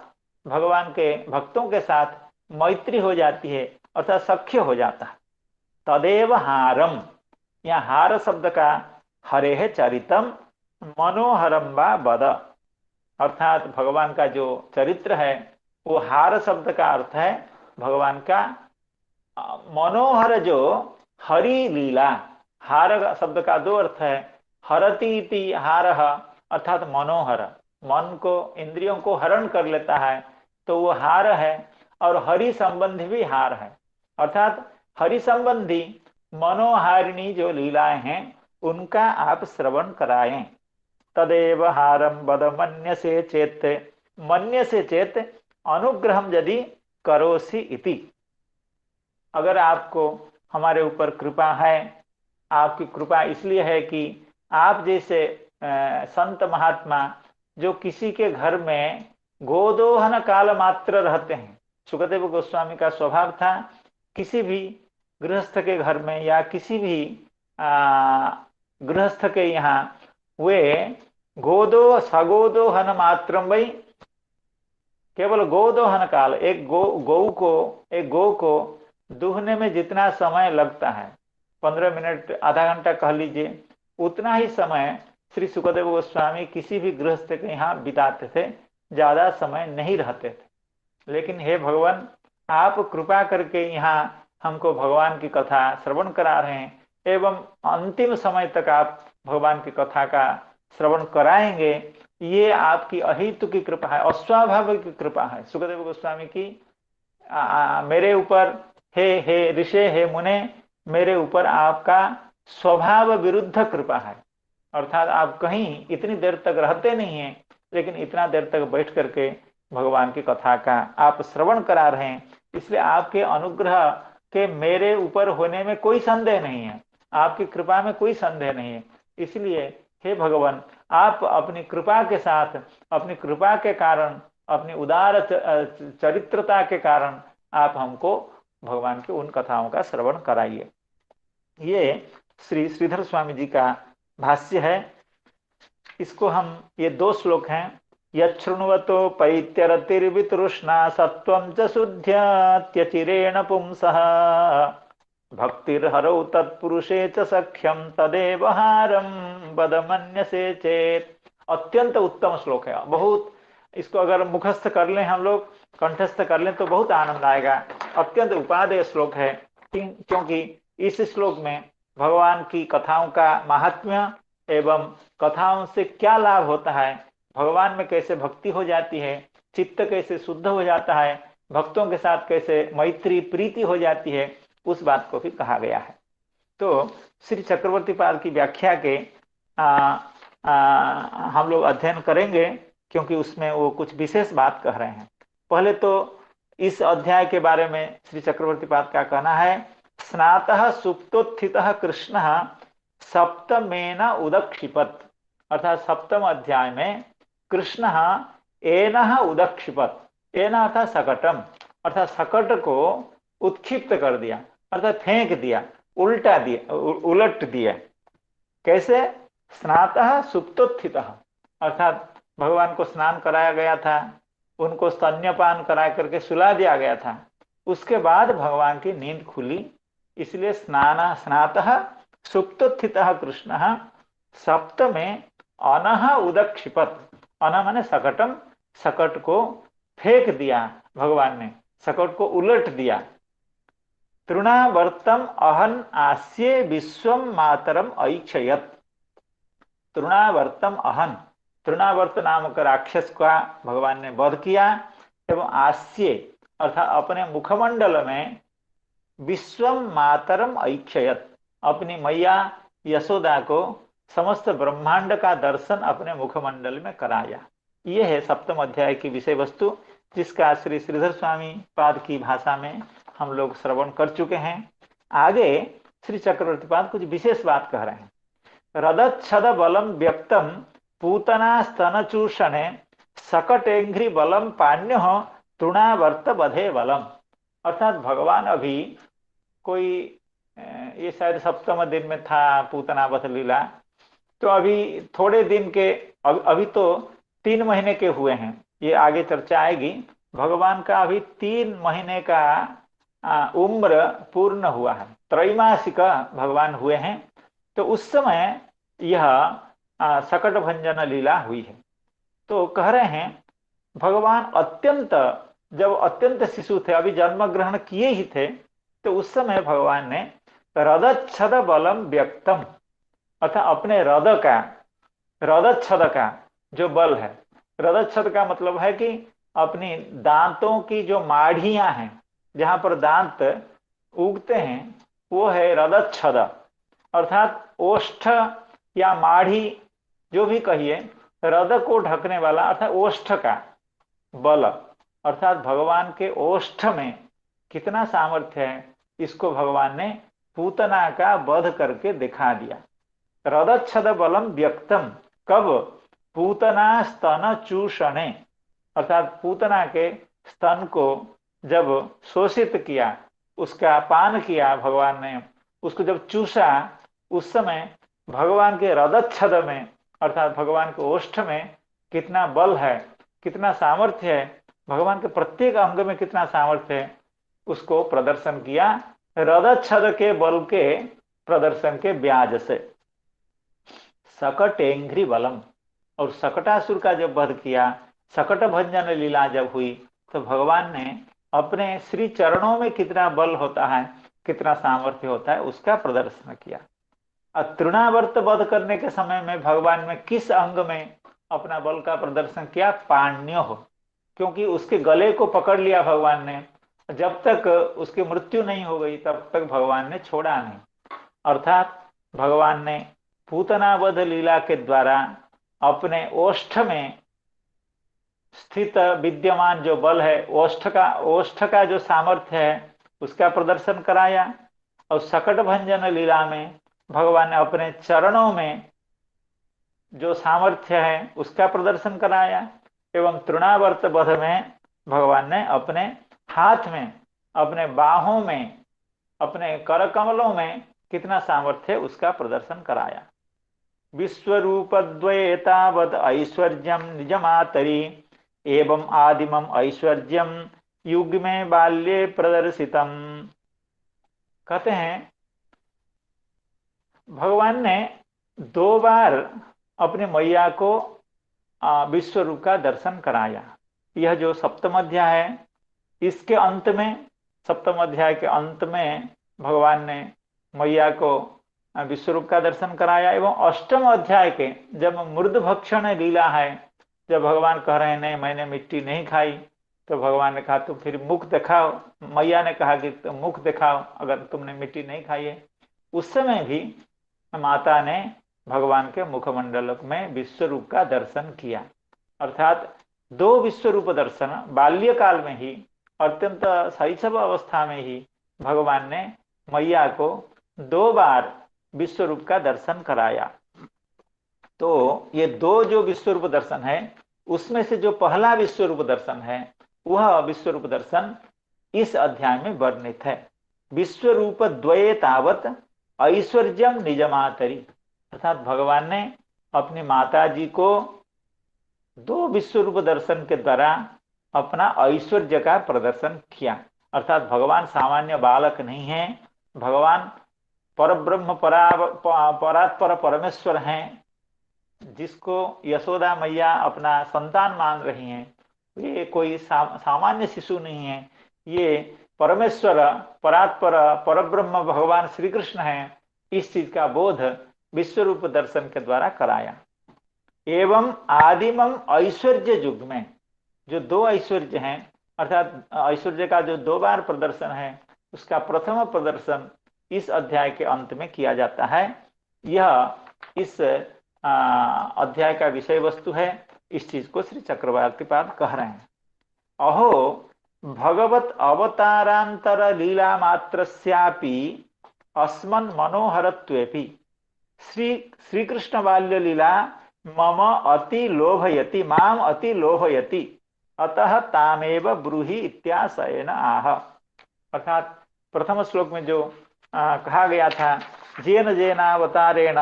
भगवान के भक्तों के साथ मैत्री हो जाती है, अर्थात सख्य हो जाता है। तदेव हारम, यहाँ हार शब्द का हरे है चरितम मनोहरम वा बद, अर्थात भगवान का जो चरित्र है वो हार शब्द का अर्थ है भगवान का मनोहर जो हरि लीला। हार शब्द का दो अर्थ है, हरति इति हारः अर्थात मनोहर, मन को इंद्रियों को हरण कर लेता है तो वो हार है, और हरि संबंधी भी हार है, अर्थात हरि संबंधी मनोहारिणी जो लीलाएं हैं उनका आप श्रवण कराएं। तदेव हारम बद मन्यसे चेत, मन्यसे चेत अनुग्रहम यदि करोसि इति। अगर आपको हमारे ऊपर कृपा है, आपकी कृपा इसलिए है कि आप जैसे संत महात्मा जो किसी के घर में गोदोहन काल मात्र रहते हैं, सुखदेव गोस्वामी का स्वभाव था किसी भी गृहस्थ के घर में या किसी भी गृहस्थ के यहाँ वे सगोदोहन मात्रम वही, केवल गोदोहन काल, एक गौ को दूहने में जितना समय लगता है 15 मिनट आधा घंटा कह लीजिए, उतना ही समय श्री सुखदेव गोस्वामी किसी भी गृहस्थ के यहाँ बिताते थे, ज्यादा समय नहीं रहते थे। लेकिन हे भगवान, आप कृपा करके यहाँ हमको भगवान की कथा श्रवण करा रहे हैं एवं अंतिम समय तक आप भगवान की कथा का श्रवण कराएंगे, ये आपकी अहितु की कृपा है, अस्वाभाविक की कृपा है सुखदेव गोस्वामी की मेरे ऊपर। हे ऋषि, हे मुने, मेरे ऊपर आपका स्वभाव विरुद्ध कृपा है, अर्थात आप कहीं इतनी देर तक रहते नहीं हैं लेकिन इतना देर तक बैठ करके भगवान की कथा का आप श्रवण करा रहे हैं, इसलिए आपके अनुग्रह के मेरे ऊपर होने में कोई संदेह नहीं है, आपकी कृपा में कोई संदेह नहीं है। इसलिए हे भगवान, आप अपनी कृपा के साथ, अपनी कृपा के कारण, अपनी उदार चरित्रता के कारण आप हमको भगवान की उन कथाओं का श्रवण कराइए। ये श्री श्रीधर स्वामी जी का भाष्य है। इसको हम, ये 2 श्लोक हैं। यच्छृण्वतो पैत्यरतिर्वितृष्णा सत्वं च शुद्ध्यत्यचिरेण पुंसः भक्तिर्हरौ तत्पुरुषे च सख्यम तदेव हारम बद मन्यसे चेत। अत्यंत उत्तम श्लोक है, बहुत, इसको अगर मुखस्थ कर लें हम लोग, कंठस्थ कर लें तो बहुत आनंद आएगा। अत्यंत उपादेय श्लोक है, क्योंकि इस श्लोक में भगवान की कथाओं का महात्म्य एवं कथाओं से क्या लाभ होता है, भगवान में कैसे भक्ति हो जाती है, चित्त कैसे शुद्ध हो जाता है, भक्तों के साथ कैसे मैत्री प्रीति हो जाती है, उस बात को भी कहा गया है। तो श्री चक्रवर्ती पाद की व्याख्या के हम लोग अध्ययन करेंगे, क्योंकि उसमें वो कुछ विशेष बात कह रहे हैं। पहले तो इस अध्याय के बारे में श्री चक्रवर्ती पाद का कहना है, स्नातः सुप्तोत्थितः कृष्णः सप्तमेन उदक्षिपत, अर्थात सप्तम अध्याय में कृष्ण एनः उदक्षिपत, एन अर्थात सकटम, अर्थात सकट को उत्क्षिप्त कर दिया, अर्थात फेंक दिया, उल्टा दिया, उलट दिया। कैसे? स्नातः सुप्तोत्थितः, अर्थात भगवान को स्नान कराया गया था, उनको स्तन्यपान करा करके सुला दिया गया था, उसके बाद भगवान की नींद खुली, इसलिए स्नातः सुप्तोत्थितः कृष्णः सप्तमे अनः उदक्षिपत, अन माने सकटम, सकट को फेंक दिया भगवान ने, सकट को उलट दिया। तृणावर्तम अहन आस्ये विश्वम मातरम ऐक्षयत, तृणावर्तम अहन, तृणावर्त नामक राक्षस का भगवान ने वध किया एवं आस्ये अर्थात अपने मुखमंडल में विश्वम मातरम ऐक्षयत, अपनी मैया यशोदा को समस्त ब्रह्मांड का दर्शन अपने मुखमंडल में कराया। ये है सप्तम अध्याय की विषय वस्तु, जिसका श्री श्रीधर स्वामी पाद की भाषा में हम लोग श्रवण कर चुके हैं। आगे श्री चक्रवर्तीपाद कुछ विशेष बात कह रहे हैं। रदच्छद बलम व्यक्तम पूतना स्तन चूषणे सकटेंघ्रि बलम पान्य तृणावर्त बधे बलम। अर्थात भगवान अभी कोई ये शायद सप्तम दिन में था पूतनावध लीला, तो अभी थोड़े दिन के अभी तो 3 महीने के हुए हैं, ये आगे चर्चा आएगी। भगवान का अभी 3 महीने का उम्र पूर्ण हुआ है, त्रैमासिक भगवान हुए हैं। तो उस समय यह सकट भंजन लीला हुई है। तो कह रहे हैं भगवान जब अत्यंत शिशु थे, अभी जन्म ग्रहण किए ही थे, तो उस समय भगवान ने रदच्छद बलम व्यक्तम, अर्थात अपने रदच्छद का जो बल है, रदच्छद का मतलब है कि अपनी दांतों की जो माढ़ियां हैं, जहां पर दांत उगते हैं, वो है रदच्छद। अर्थात ओष्ठ या माढ़ी जो भी कहिए, रद को ढकने वाला, अर्थात ओष्ठ का बल। अर्थात भगवान के ओष्ठ में कितना सामर्थ्य है, इसको भगवान ने पूतना का वध करके दिखा दिया। रदच्छद बलम व्यक्तम, कब? पूतना स्तन चूषणे, अर्थात पूतना के स्तन को जब शोषित किया, उसका पान किया भगवान ने, उसको जब चूसा, उस समय भगवान के रदच्छद में, अर्थात भगवान के ओष्ठ में कितना बल है, कितना सामर्थ्य है, भगवान के प्रत्येक अंग में कितना सामर्थ्य है, उसको प्रदर्शन किया रदच्छद के बल के प्रदर्शन के ब्याज से। सकटेंघ्रि बलम, और सकटासुर का जब वध किया, सकट भंजन लीला जब हुई, तो भगवान ने अपने श्री चरणों में कितना बल होता है, कितना सामर्थ्य होता है, उसका प्रदर्शन किया। तृणावर्त वध करने के समय में भगवान ने किस अंग में अपना बल का प्रदर्शन किया? पाण्यो हो, क्योंकि उसके गले को पकड़ लिया भगवान ने, जब तक उसकी मृत्यु नहीं हो गई तब तक भगवान ने छोड़ा नहीं। अर्थात भगवान ने पूतनावध लीला के द्वारा अपने ओष्ठ में स्थित विद्यमान जो बल है, ओष्ठ का जो सामर्थ्य है, उसका प्रदर्शन कराया। और सकट भंजन लीला में भगवान ने अपने चरणों में जो सामर्थ्य है उसका प्रदर्शन कराया। एवं तृणावर्त वध में भगवान ने अपने हाथ में, अपने बाहों में, अपने कर कमलों में कितना सामर्थ्य है उसका प्रदर्शन कराया। विश्वरूपद्वयेतावत् ऐश्वर्यम निजमातरी एवं आदिमम ऐश्वर्यम युग में बाल्ये प्रदर्शितम। कहते हैं भगवान ने 2 बार अपने मैया को विश्व रूप का दर्शन कराया। यह जो सप्तम अध्याय है, इसके अंत में, सप्तम अध्याय के अंत में भगवान ने मैया को विश्व रूप का दर्शन कराया। एवं अष्टम अध्याय के जब मृद भक्षण लीला है, जब भगवान कह रहे हैं नहीं मैंने मिट्टी नहीं खाई, तो भगवान ने कहा तुम फिर मुख दिखाओ। मैया ने कहा कि तुम मुख दिखाओ अगर तुमने मिट्टी नहीं खाई है। उस समय भी माता ने भगवान के मुखमंडल में विश्व रूप का दर्शन किया। अर्थात 2 विश्व रूप दर्शन बाल्यकाल में ही, अत्यंत शैशव अवस्था में ही भगवान ने मैया को 2 बार विश्व रूप का दर्शन कराया। तो ये 2 जो विश्व रूप दर्शन है, उसमें से जो पहला विश्व रूप दर्शन है, वह विश्व रूप दर्शन इस अध्याय में वर्णित है। विश्व रूप द्वये तावत ऐश्वर्यम निजमातरी, अर्थात भगवान ने अपनी माता जी को 2 विश्व रूप दर्शन के द्वारा अपना ऐश्वर्य का प्रदर्शन किया। अर्थात भगवान सामान्य बालक नहीं है, भगवान परब्रह्म परात्पर परमेश्वर हैं, जिसको यशोदा मैया अपना संतान मान रही हैं। ये कोई सामान्य शिशु नहीं है, ये परमेश्वर परात्पर परब्रह्म भगवान श्री कृष्ण हैं। इस चीज का बोध विश्व रूप दर्शन के द्वारा कराया। एवं आदिमम ऐश्वर्य युग में जो 2 ऐश्वर्य हैं, अर्थात ऐश्वर्य का जो 2 बार प्रदर्शन है, उसका प्रथम प्रदर्शन इस अध्याय के अंत में किया जाता है। यह इस अध्याय का विषय वस्तु है। इस चीज को श्री चक्रवर्तीपाद कह रहे हैं। अहो भगवत अवतारांतर लीला मात्रस्यापि अस्मन् मनोहरत्वेपि श्रीकृष्ण बाल्य लीला मम अति लोभयति, माम अति लोभयति, अतः तामेव ब्रूहि इत्याशयेन आह। अर्थात प्रथम श्लोक में जो कहा गया था, जेन जेनावतारेण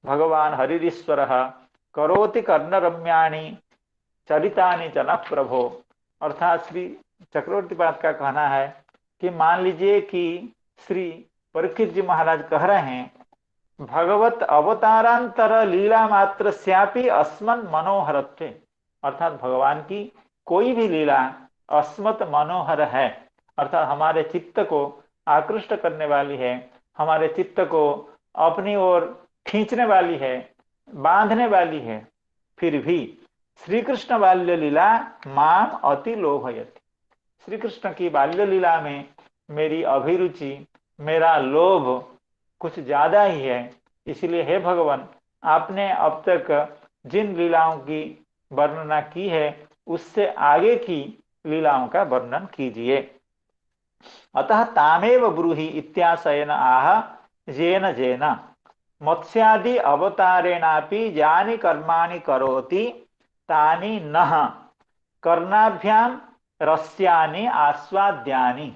भगवान हरिरीश्वरः करोति कर्णरम्याणि चरितानि च नः प्रभो। अर्थात श्री चक्रवर्तीपाद का कहना है कि मान लीजिए कि श्री परीक्षित जी महाराज कह रहे हैं, भगवत अवतारांतर लीला मात्र स्यापि अस्मन् मनोहरत्वे, अर्थात भगवान की कोई भी लीला अस्मत् मनोहर है, अर्थात हमारे चित्त को आकृष्ट करने वाली है, हमारे चित्त को अपनी ओर खींचने वाली है, बांधने वाली है, फिर भी श्री कृष्ण बाल्य लीला माम अति लोभयति, श्री कृष्ण की बाल्य लीला में मेरी अभिरुचि, मेरा लोभ कुछ ज्यादा ही है। इसलिए हे भगवान, आपने अब तक जिन लीलाओं की वर्णना की है उससे आगे की लीलाओं का वर्णन कीजिए। अतः तामेव ब्रूहि इत्याशयेन आह जेन जेन मत्स्यादि अवतारेणापि यानि कर्माणि करोति तानि नः कर्णाभ्याम रस्यानि आस्वाद्यानि,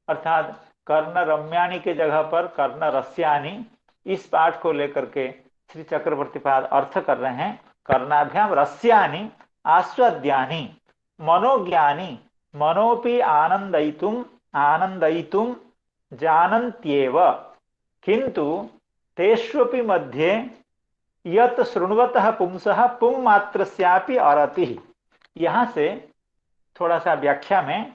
अर्थात कर्ण रम्यानि के जगह पर कर्ण रस्यानि, इस पाठ को लेकर के श्री चक्रवर्तीपाद अर्थ कर रहे हैं, कर्णाभ्याम रस्यानि आस्वाद्यानि मनोज्ञानी मनोपि आनंदयितुम जानन्त्येव किंतु तेष्वपि मध्ये यत् शृण्वतः पुंसः पुं मात्रस्यापि अरति। यहाँ से थोड़ा सा व्याख्या में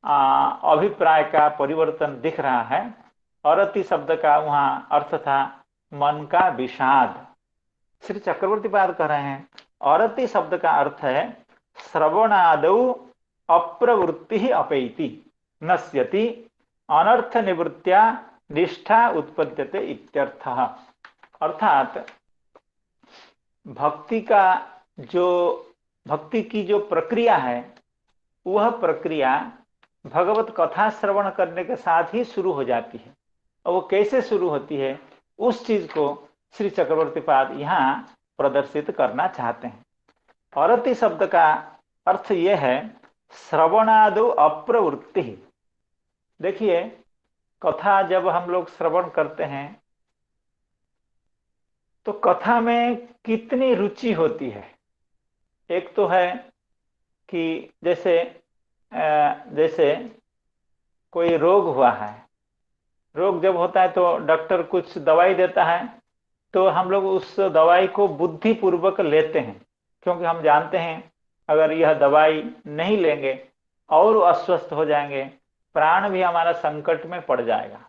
अभिप्राय का परिवर्तन दिख रहा है। अरति शब्द का वहाँ अर्थ था मन का विषाद। श्री चक्रवर्तीपाद कह रहे हैं अरति शब्द का अर्थ है श्रवणादौ अप्रवृत्ति अपैति नश्यति अनर्थ निवृत्त्या निष्ठा उत्पद्यते इत्यर्थः। अर्थात भक्ति की जो प्रक्रिया है वह प्रक्रिया भगवत कथा श्रवण करने के साथ ही शुरू हो जाती है। और वो कैसे शुरू होती है उस चीज को श्री चक्रवर्तीपाद यहाँ प्रदर्शित करना चाहते हैं। अरति शब्द का अर्थ यह है श्रवणादो अप्रवृत्ति। देखिए, कथा जब हम लोग श्रवण करते हैं तो कथा में कितनी रुचि होती है। एक तो है कि जैसे कोई रोग हुआ है, रोग जब होता है तो डॉक्टर कुछ दवाई देता है तो हम लोग उस दवाई को बुद्धि पूर्वक लेते हैं, क्योंकि हम जानते हैं अगर यह दवाई नहीं लेंगे और अस्वस्थ हो जाएंगे, प्राण भी हमारा संकट में पड़ जाएगा।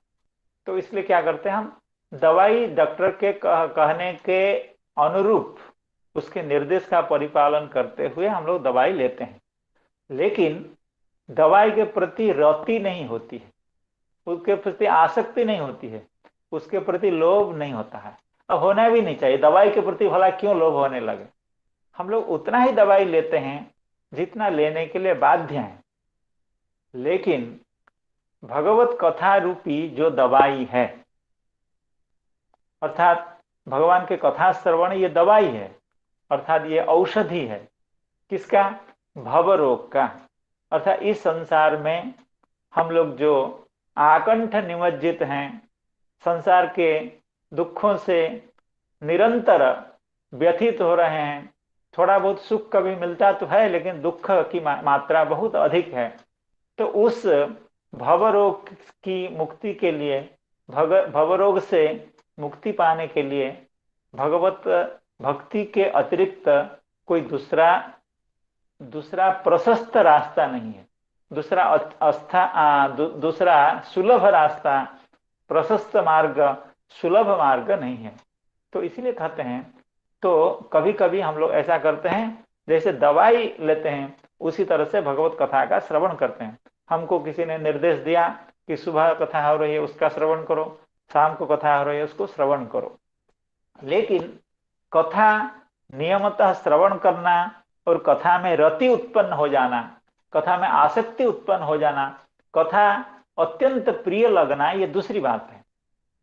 तो इसलिए क्या करते हैं, हम दवाई डॉक्टर के कहने के अनुरूप उसके निर्देश का परिपालन करते हुए हम लोग दवाई लेते हैं। लेकिन दवाई के प्रति रति नहीं होती है, उसके प्रति आसक्ति नहीं होती है, उसके प्रति लोभ नहीं होता है। अब होना भी नहीं चाहिए, दवाई के प्रति भला क्यों लोभ होने लगे। हम लोग उतना ही दवाई लेते हैं जितना लेने के लिए बाध्य हैं। लेकिन भगवत कथा रूपी जो दवाई है, अर्थात भगवान के कथा श्रवण ये दवाई है, अर्थात ये औषधि है। किसका? भव रोग का। अर्थात इस संसार में हम लोग जो आकंठ निमज्जित हैं, संसार के दुखों से निरंतर व्यथित हो रहे हैं, थोड़ा बहुत सुख कभी मिलता तो है लेकिन दुख की मात्रा बहुत अधिक है। तो उस भवरोग की मुक्ति के लिए, भवरोग से मुक्ति पाने के लिए भगवत भक्ति के अतिरिक्त कोई दूसरा प्रशस्त रास्ता नहीं है, दूसरा सुलभ रास्ता, प्रशस्त मार्ग, सुलभ मार्ग नहीं है। तो इसलिए कहते हैं, तो कभी कभी हम लोग ऐसा करते हैं जैसे दवाई लेते हैं उसी तरह से भगवत कथा का श्रवण करते हैं। हमको किसी ने निर्देश दिया कि सुबह कथा हो रही है उसका श्रवण करो, शाम को कथा हो रही है उसको श्रवण करो। लेकिन कथा नियमतः श्रवण करना और कथा में रति उत्पन्न हो जाना, कथा में आसक्ति उत्पन्न हो जाना, कथा अत्यंत प्रिय लगना, ये दूसरी बात है।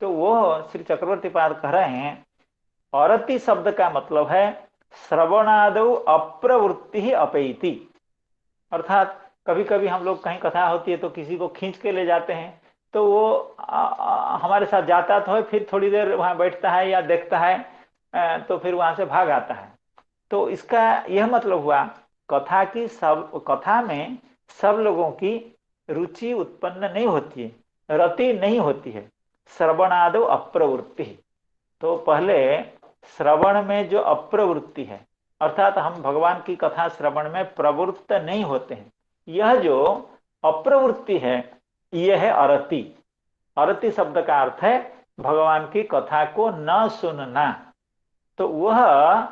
तो वो श्री चक्रवर्ती पाद कह रहे हैं अरति शब्द का मतलब है श्रवणादौ अप्रवृत्ति ही अपैति। अर्थात कभी कभी हम लोग कहीं कथा होती है तो किसी को खींच के ले जाते हैं, तो वो हमारे साथ जाता तो है, फिर थोड़ी देर वहां बैठता है या देखता है, तो फिर वहां से भाग आता है। तो इसका यह मतलब हुआ कथा की सब कथा में सब लोगों की रुचि उत्पन्न नहीं होती है, रति नहीं होती है। श्रवणादो अप्रवृत्ति। तो पहले श्रवण में जो अप्रवृत्ति है, अर्थात हम भगवान की कथा श्रवण में प्रवृत्त नहीं होते हैं, यह जो अप्रवृत्ति है यह है अरति। अरति शब्द का अर्थ है भगवान की कथा को न सुनना। तो वह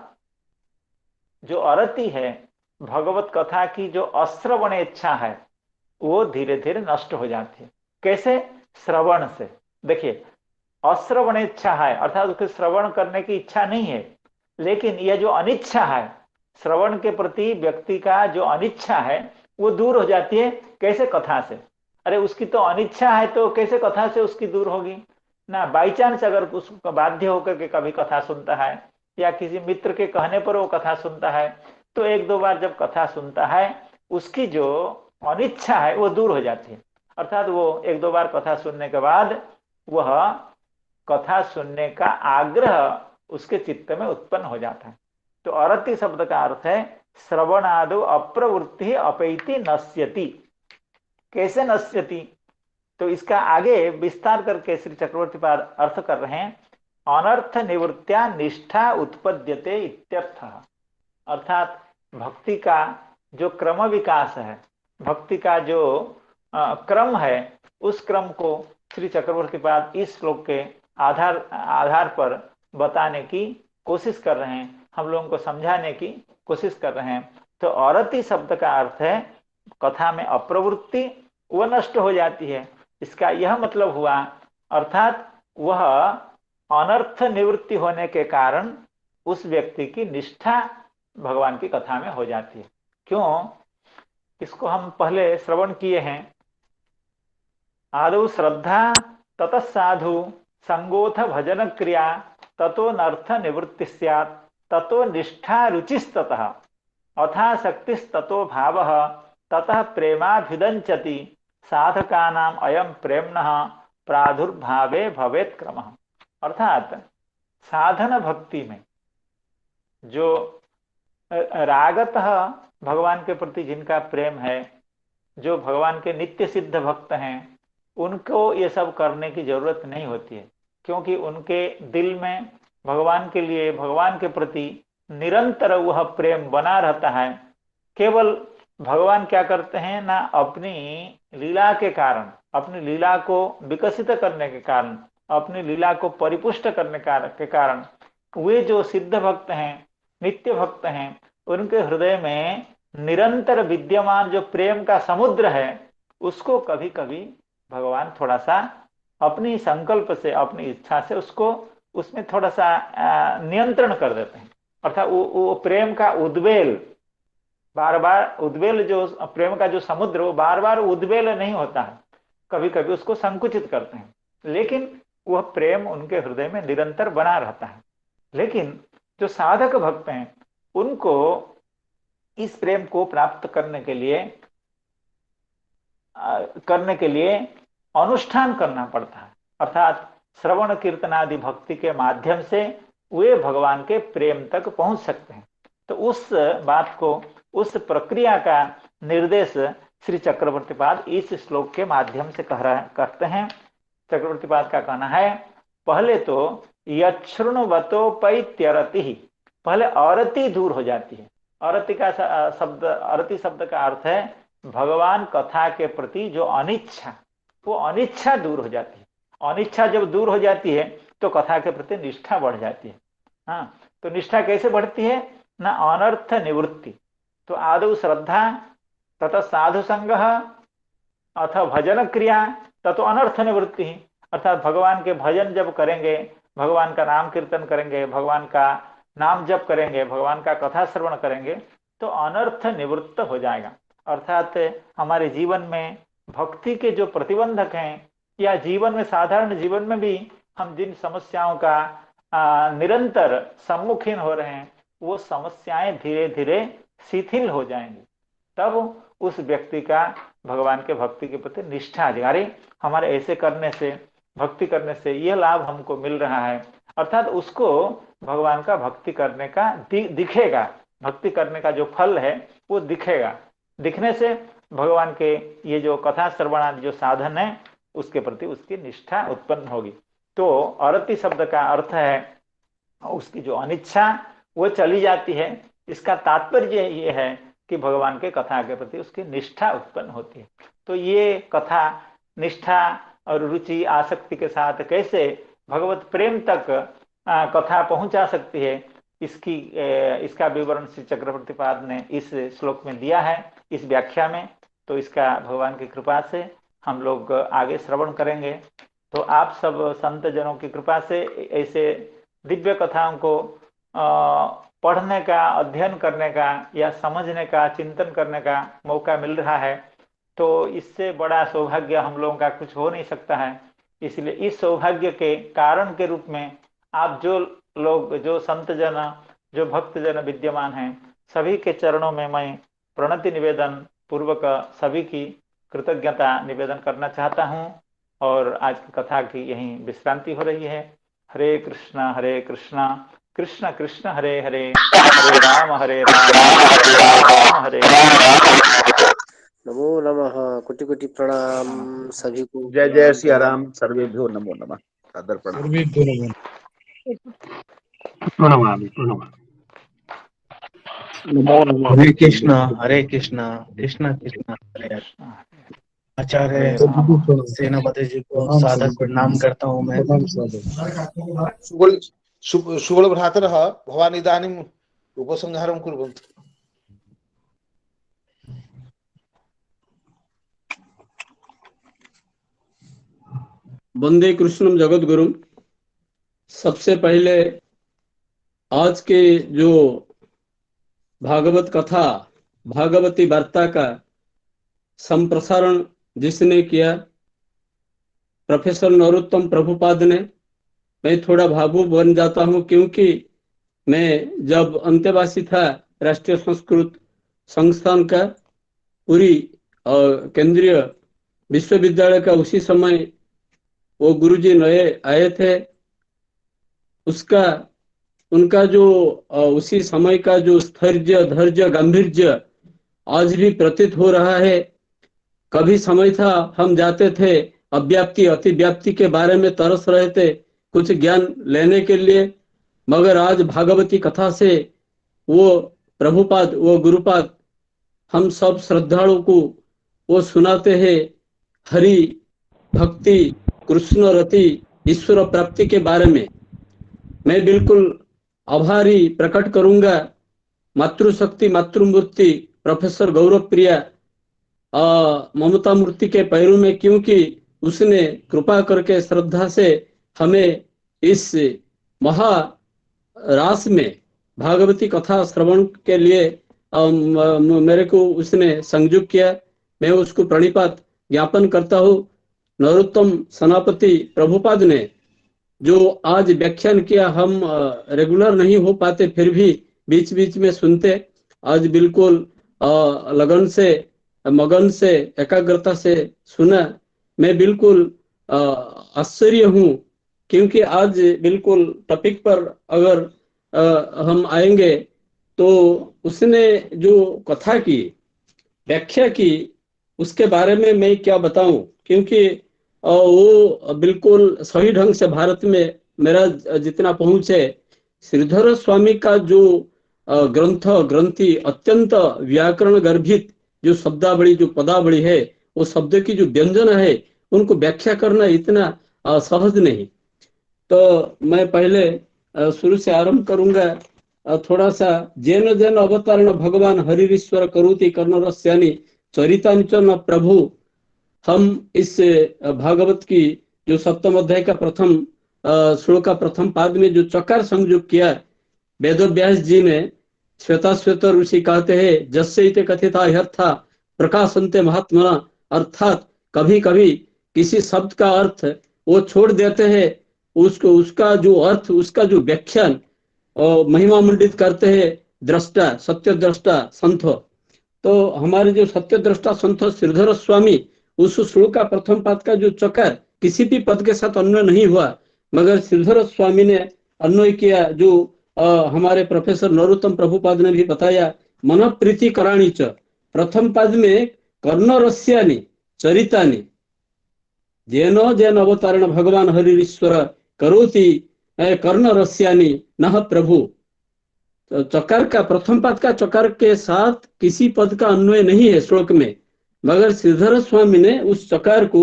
जो अरति है, भगवत कथा की जो अश्रवण इच्छा है, वो धीरे धीरे नष्ट हो जाती है। कैसे? श्रवण से। देखिए, अश्रवण इच्छा है अर्थात उसके श्रवण करने की इच्छा नहीं है, लेकिन यह जो अनिच्छा है, श्रवण के प्रति व्यक्ति का जो अनिच्छा है वो दूर हो जाती है। कैसे? कथा से। अरे उसकी तो अनिच्छा है तो कैसे कथा से उसकी दूर होगी ना। बाई चांस अगर उसको बाध्य होकर के कभी कथा सुनता है या किसी मित्र के कहने पर वो कथा सुनता है, तो एक दो बार जब कथा सुनता है उसकी जो अनिच्छा है वो दूर हो जाती है। अर्थात वो एक दो बार कथा सुनने के बाद वह कथा सुनने का आग्रह उसके चित्त में उत्पन्न हो जाता है। तो अरति शब्द का अर्थ है श्रवणादो अप्रवृत्ति अपैति नश्यति। कैसे नश्यति? तो इसका आगे विस्तार करके श्री चक्रवर्ती पाद अर्थ कर रहे हैं अनर्थ निवृत्त्या निष्ठा उत्पद्यते इत्यर्थ। अर्थात भक्ति का जो क्रम विकास है, भक्ति का जो क्रम है, उस क्रम को श्री चक्रवर्ती पाद इस श्लोक के आधार पर बताने की कोशिश कर रहे हैं, हम लोगों को समझाने की कोशिश कर रहे हैं। तो अरति शब्द का अर्थ है कथा में अप्रवृत्ति, वह नष्ट हो जाती है। इसका यह मतलब हुआ अर्थात वह अनर्थ निवृत्ति होने के कारण उस व्यक्ति की निष्ठा भगवान की कथा में हो जाती है। क्यों? इसको हम पहले श्रवण किए हैं। आदौ श्रद्धा ततः साधु संगोथ भजन क्रिया ततो नर्थ निवृत्ति स्यात् ततो निष्ठा रुचिस्ततः अथा शक्तिस्ततो भावः ततः प्रेमाभ्युदंचति साधकानाम अयम प्रेम्णः प्रादुर्भावे भवेत् क्रमः। अर्थात साधन भक्ति में जो रागतः भगवान के प्रति जिनका प्रेम है, जो भगवान के नित्य सिद्ध भक्त हैं, उनको ये सब करने की जरूरत नहीं होती है, क्योंकि उनके दिल में भगवान के लिए, भगवान के प्रति निरंतर वह प्रेम बना रहता है। केवल भगवान क्या करते हैं ना, अपनी लीला के कारण, अपनी लीला को विकसित करने के कारण, अपनी लीला को परिपुष्ट करने के कारण वे जो सिद्ध भक्त हैं, नित्य भक्त हैं, उनके हृदय में निरंतर विद्यमान जो प्रेम का समुद्र है, उसको कभी कभी भगवान थोड़ा सा अपनी संकल्प से, अपनी इच्छा से उसको उसमें थोड़ा सा नियंत्रण कर देते हैं। अर्थात वो प्रेम का उद्वेल, बार बार उद्वेल, जो प्रेम का जो समुद्र, वो बार बार उद्वेल नहीं होता है, कभी कभी उसको संकुचित करते हैं, लेकिन वह प्रेम उनके हृदय में निरंतर बना रहता है। लेकिन जो साधक भक्त हैं, उनको इस प्रेम को प्राप्त करने के लिए अनुष्ठान करना पड़ता है। अर्थात श्रवण कीर्तन आदि भक्ति के माध्यम से वे भगवान के प्रेम तक पहुंच सकते हैं। तो उस बात को, उस प्रक्रिया का निर्देश श्री चक्रवर्ती पाद इस श्लोक के माध्यम से करते हैं। चक्रवर्ती पाद का कहना है, पहले तो यच्छृण्वतोपैत्यरति, पहले अरति दूर हो जाती है। अरति शब्द का अर्थ है भगवान कथा के प्रति जो अनिच्छा, वो अनिच्छा दूर हो जाती है। अनिच्छा जब दूर हो जाती है तो कथा के प्रति निष्ठा बढ़ जाती है। हाँ, तो निष्ठा कैसे बढ़ती है ना, अनर्थ निवृत्ति। तो आदौ श्रद्धा तथा साधु संग अथ भजन क्रिया ततो अनर्थ निवृत्ति। अर्थात भगवान के भजन जब करेंगे, भगवान का नाम कीर्तन करेंगे, भगवान का नाम जप करेंगे, भगवान का कथा श्रवण करेंगे, तो अनर्थ निवृत्त हो जाएगा। अर्थात हमारे जीवन में भक्ति के जो प्रतिबंधक हैं, या जीवन में, साधारण जीवन में भी हम जिन समस्याओं का निरंतर सम्मुखीन हो रहे हैं, वो समस्याएं धीरे धीरे शिथिल हो जाएंगी। तब उस व्यक्ति का भगवान के भक्ति के प्रति निष्ठा आ जाएगी। अरे हमारे ऐसे करने से, भक्ति करने से यह लाभ हमको मिल रहा है, अर्थात उसको भगवान का भक्ति करने का दिखेगा, भक्ति करने का जो फल है वो दिखेगा। दिखने से भगवान के ये जो कथा श्रवण आदि जो साधन है उसके प्रति उसकी निष्ठा उत्पन्न होगी। तो अरति शब्द का अर्थ है उसकी जो अनिच्छा वो चली जाती है। इसका तात्पर्य ये है कि भगवान के कथा के प्रति उसकी निष्ठा उत्पन्न होती है। तो ये कथा निष्ठा और रुचि आसक्ति के साथ कैसे भगवत प्रेम तक कथा पहुंचा सकती है, इसका विवरण श्री चक्रवर्तीपाद ने इस श्लोक में दिया है, इस व्याख्या में। तो इसका भगवान की कृपा से हम लोग आगे श्रवण करेंगे। तो आप सब संत जनों की कृपा से ऐसे दिव्य कथाओं को पढ़ने का, अध्ययन करने का या समझने का, चिंतन करने का मौका मिल रहा है। तो इससे बड़ा सौभाग्य हम लोगों का कुछ हो नहीं सकता है। इसलिए इस सौभाग्य के कारण के रूप में आप जो लोग, जो संत जन, जो भक्त जन विद्यमान हैं, सभी के चरणों में मैं प्रणति निवेदन पूर्वक सभी की कृतज्ञता निवेदन करना चाहता हूँ। और आज की कथा की यहीं विश्रांति हो रही है। हरे कृष्णा कृष्ण कृष्ण हरे हरे, हरे राम हरे राम हरे राम। नमो नमः, कोटि कोटि प्रणाम सभी को। जय जय सिया राम। सर्वेभ्यो नमो नमः। सादर प्रणाम। सर्वेभ्यो नमः। प्रणमामि प्रणमामि। नमो नमः। हरे कृष्णा कृष्णा कृष्णा हरे हरे। आचार्य सेनापति जी को सादर प्रणाम करता हूँ मैं। सुगुल भ्रातरः भवान् इदानीम् उपसंहारं कुर्वन्तु। वंदे कृष्णम जगत गुरुम। सबसे पहले आज के जो भागवत कथा, भागवती वार्ता का संप्रसारण जिसने किया, प्रोफेसर नरोत्तम प्रभुपाद ने, मैं थोड़ा भावुक बन जाता हूं, क्योंकि मैं जब अंतेवासी था राष्ट्रीय संस्कृत संस्थान का, पूरी केंद्रीय विश्वविद्यालय का, उसी समय वो गुरुजी नए आए थे। उनका जो उसी समय का जो स्थैर्य, धैर्य, गांभीर्य आज भी प्रतीत हो रहा है। कभी समय था हम जाते थे अव्याप्ति अतिव्याप्ति के बारे में तरस रहे थे कुछ ज्ञान लेने के लिए, मगर आज भागवती कथा से वो प्रभुपाद, वो गुरुपाद हम सब श्रद्धालुओं को वो सुनाते हैं हरि भक्ति, कृष्ण रति, ईश्वर प्राप्ति के बारे में। मैं बिल्कुल आभारी प्रकट करूंगा मातृशक्ति मातृमूर्ति प्रोफेसर गौरव प्रिया ममता मूर्ति के पैरों में, क्योंकि उसने कृपा करके श्रद्धा से हमें इस महारास में भागवती कथा श्रवण के लिए मेरे को उसने संयुक्त किया। मैं उसको प्रणिपात ज्ञापन करता हूँ। नरोत्तम सेनापति प्रभुपाद ने जो आज व्याख्यान किया, हम रेगुलर नहीं हो पाते, फिर भी बीच बीच में सुनते। आज बिल्कुल लगन से, मगन से, एकाग्रता से सुना। मैं बिल्कुल आश्चर्य हूँ, क्योंकि आज बिल्कुल टॉपिक पर अगर हम आएंगे तो उसने जो कथा की व्याख्या की उसके बारे में मैं क्या बताऊं, क्योंकि वो बिल्कुल सही ढंग से भारत में मेरा जितना पहुंच है, श्रीधर स्वामी का जो ग्रंथि अत्यंत व्याकरण गर्भित जो शब्दावली, जो पदावली है, वो शब्द की जो व्यंजन है उनको व्याख्या करना इतना सहज नहीं। तो मैं पहले शुरू से आरंभ करूंगा। थोड़ा सा जैन जैन अवतारण भगवान हरिश्वर करोति कर्णरस्यानि चरितांचन प्रभु। हम इस भागवत की जो सप्तम अध्याय का प्रथम श्लोक का प्रथम पाद में जो चकार संयुक्त किया, वेदव्यास जी ने श्वेताश्वेत ऋषि कहते हैं जस्से इते कथिता ह्यर्था प्रकाशन्ते महात्मना, अर्थात कभी कभी किसी शब्द का अर्थ वो छोड़ देते हैं, उसको उसका जो अर्थ, उसका जो व्याख्यान महिमा मंडित करते हैं दृष्टा, सत्य दृष्टा संत। तो हमारे जो सत्य दृष्टा संत श्रीधर स्वामी, उस श्लोक का प्रथम पाद का जो चकार किसी भी पद के साथ अन्वय नहीं हुआ, मगर श्रीधर स्वामी ने अन्वय किया। जो हमारे प्रोफेसर नरोत्तम प्रभुपाद ने भी बताया, मन प्रीति कराणी च, प्रथम पद में कर्ण रस्यानि चरितानि जेनो जैन अवतारण भगवान हरिश्वर करोति कर्ण रस्यानि नह प्रभु। तो चकार का प्रथम पद का चकार के साथ किसी पद का अन्वय नहीं है श्लोक में, मगर श्रीधर स्वामी ने उस चकार को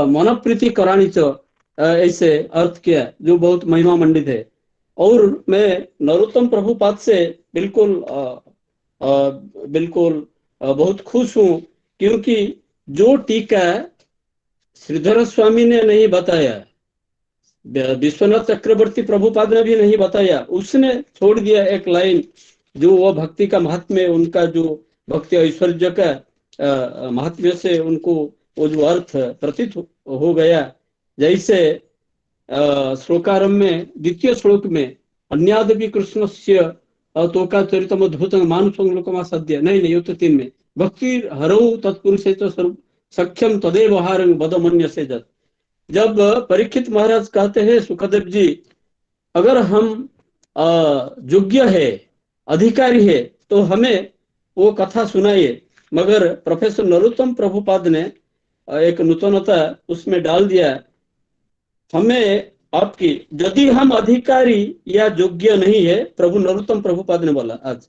मन प्रीति कराणी च ऐसे अर्थ किया, जो बहुत महिमा मंडित है। और मैं नरोत्तम प्रभुपाद से बिल्कुल बहुत खुश हूं, क्योंकि जो टीका श्रीधर स्वामी ने नहीं बताया, विश्वनाथ चक्रवर्ती प्रभुपाद ने भी नहीं बताया, उसने छोड़ दिया एक लाइन, जो वो भक्ति का महात्म्य, उनका जो भक्ति ऐश्वर्य का महात्म्य से उनको वो जो अर्थ प्रतीत हो गया। जैसे श्लोकारंभ में द्वितीय श्लोक में अन्यादपि कृष्णस्य तोका चरितम अद्भुत मानुषंलोकमा सद्य, नहीं ये तो 3 में, भक्ति हरौ तत्पुरुषे च सख्यम तदेव हारं बदमन्य से जत। जब परीक्षित महाराज कहते हैं सुखदेव जी, अगर हम योग्य है, अधिकारी है, तो हमें वो कथा सुनाइए। मगर प्रोफेसर नरोत्तम प्रभुपाद ने एक नूतनता उसमें डाल दिया, हमें आपकी, यदि हम अधिकारी या योग्य नहीं है, प्रभु नरोत्तम प्रभुपाद ने बोला आज,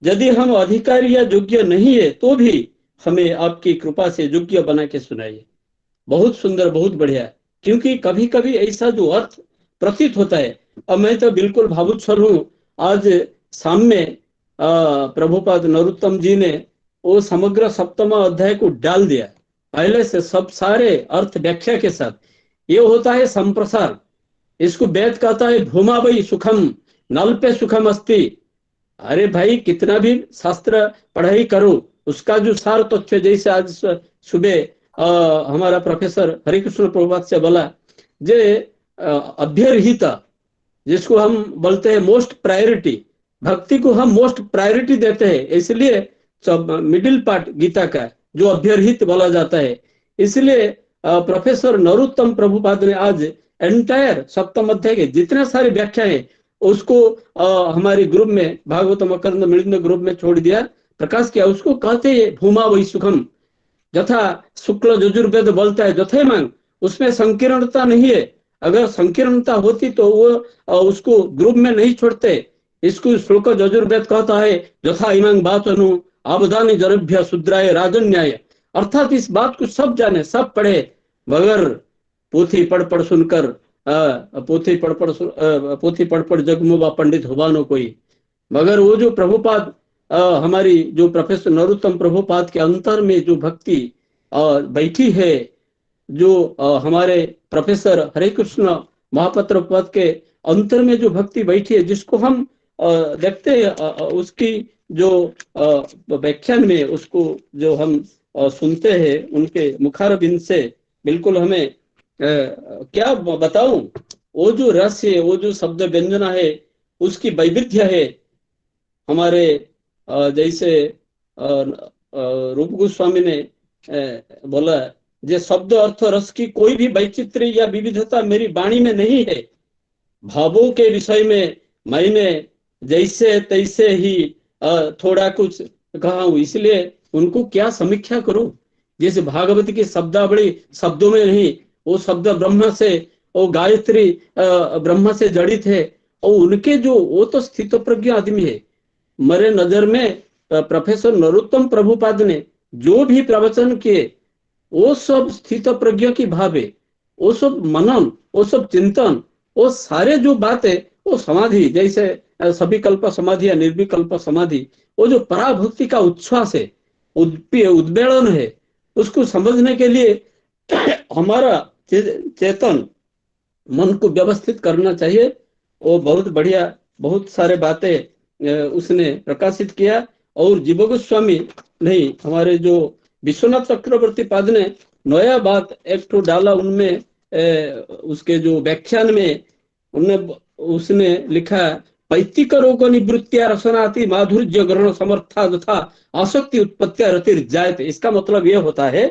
यदि हम अधिकारी या योग्य नहीं है तो भी हमें आपकी कृपा से योग्य बना के सुनाइए। बहुत सुंदर, बहुत बढ़िया। क्योंकि कभी कभी ऐसा जो अर्थ प्रतीत होता है, अब मैं तो बिल्कुल भावुक हूँ, आज शाम में प्रभुपाद नरोत्तम जी ने वो समग्र 7वां अध्याय को डाल दिया पहले से, सब सारे अर्थ व्याख्या के साथ। ये होता है संप्रसार। इसको वेद कहता है भूमा वही सुखम नल पे सुखम अस्ति। अरे भाई, कितना भी शास्त्र पढ़ाई करो, उसका जो सार तथ्य, जैसे आज सुबह हमारा प्रोफेसर हरिकृष्ण प्रभुपाद से बोला, जे अभ्यर्हित, जिसको हम बोलते हैं मोस्ट प्रायोरिटी, भक्ति को हम मोस्ट प्रायोरिटी देते हैं, इसलिए मिडिल पार्ट गीता का जो अभ्यर्हित बोला जाता है। इसलिए प्रोफेसर नरोत्तम प्रभुपाद ने आज एंटायर 7वां अध्याय के जितने सारे व्याख्या है उसको हमारे ग्रुप में, भागवत मकरंद मिलिंद ग्रुप में छोड़ दिया, प्रकाश किया। उसको कहते हैं भूमा वही सुखम, यथा शुक्ल यजुर्वेद बोलता है यथेमांग, उसमें संकीर्णता नहीं है। अगर संकीर्णता होती तो वो उसको ग्रुप में नहीं छोड़ते। इसको श्लोक यजुर्वेद कहता है यथा इमांग बात अनु आवधानी जनभ्य शूद्राय राजन्याय, अर्थात इस बात को सब जाने, सब पढ़े, मगर पोथी पढ़ सुनकर पोथी पढ़ जगमुबा पंडित हुबानो कोई। मगर वो जो प्रभुपाद हमारी जो प्रोफेसर नरोत्तम प्रभुपाद के अंतर में जो भक्ति बैठी है, जो हमारे प्रोफेसर हरे कृष्ण महापात्र पद के अंतर में जो भक्ति बैठी है, जिसको हम देखते हैं, उसकी जो व्याख्यान में उसको जो हम सुनते हैं उनके मुखारबिंद से, बिल्कुल हमें क्या बताऊं, वो जो रस है, वो जो शब्द व्यंजना है, उसकी वैविध्य है। हमारे जैसे रूप गोस्वामी ने बोला, जे शब्द अर्थ रस की कोई भी वैचित्र्य या विविधता मेरी वाणी में नहीं है, भावों के विषय में मैंने जैसे तैसे ही थोड़ा कुछ कहा हूं, इसलिए उनको क्या समीक्षा करूं। जैसे भागवत की शब्दावली शब्दों में नहीं, वो शब्द ब्रह्म से, वो गायत्री ब्रह्म से जड़ित है, और उनके जो, वो तो स्थित प्रज्ञ आदमी है। मेरे नजर में प्रोफेसर नरोत्तम प्रभुपाद ने जो भी प्रवचन किए, वो सब स्थित प्रज्ञ की भाव है, वो सब मनन, वो सब चिंतन, वो सारे जो बात है, वो समाधि, जैसे सविकल्प समाधि या निर्विकल्प समाधि, वो जो पराभक्ति का उच्छ्वास है, उद्वेलन है, उसको समझने के लिए हमारा चेतन मन को व्यवस्थित करना चाहिए। वो बहुत बढ़िया, बहुत सारे बातें उसने प्रकाशित किया। और जीव गोस्वामी नहीं, हमारे जो विश्वनाथ चक्रवर्ती पाद ने नया बात एक तो डाला, उनमें उसके जो व्याख्यान में उसने लिखा, पैतिक रोग निवृत्तिया रसनाति माधुर्य ग्रहण समर्था तथा आसक्ति उत्पत्तिया रतिर्जायते। इसका मतलब यह होता है,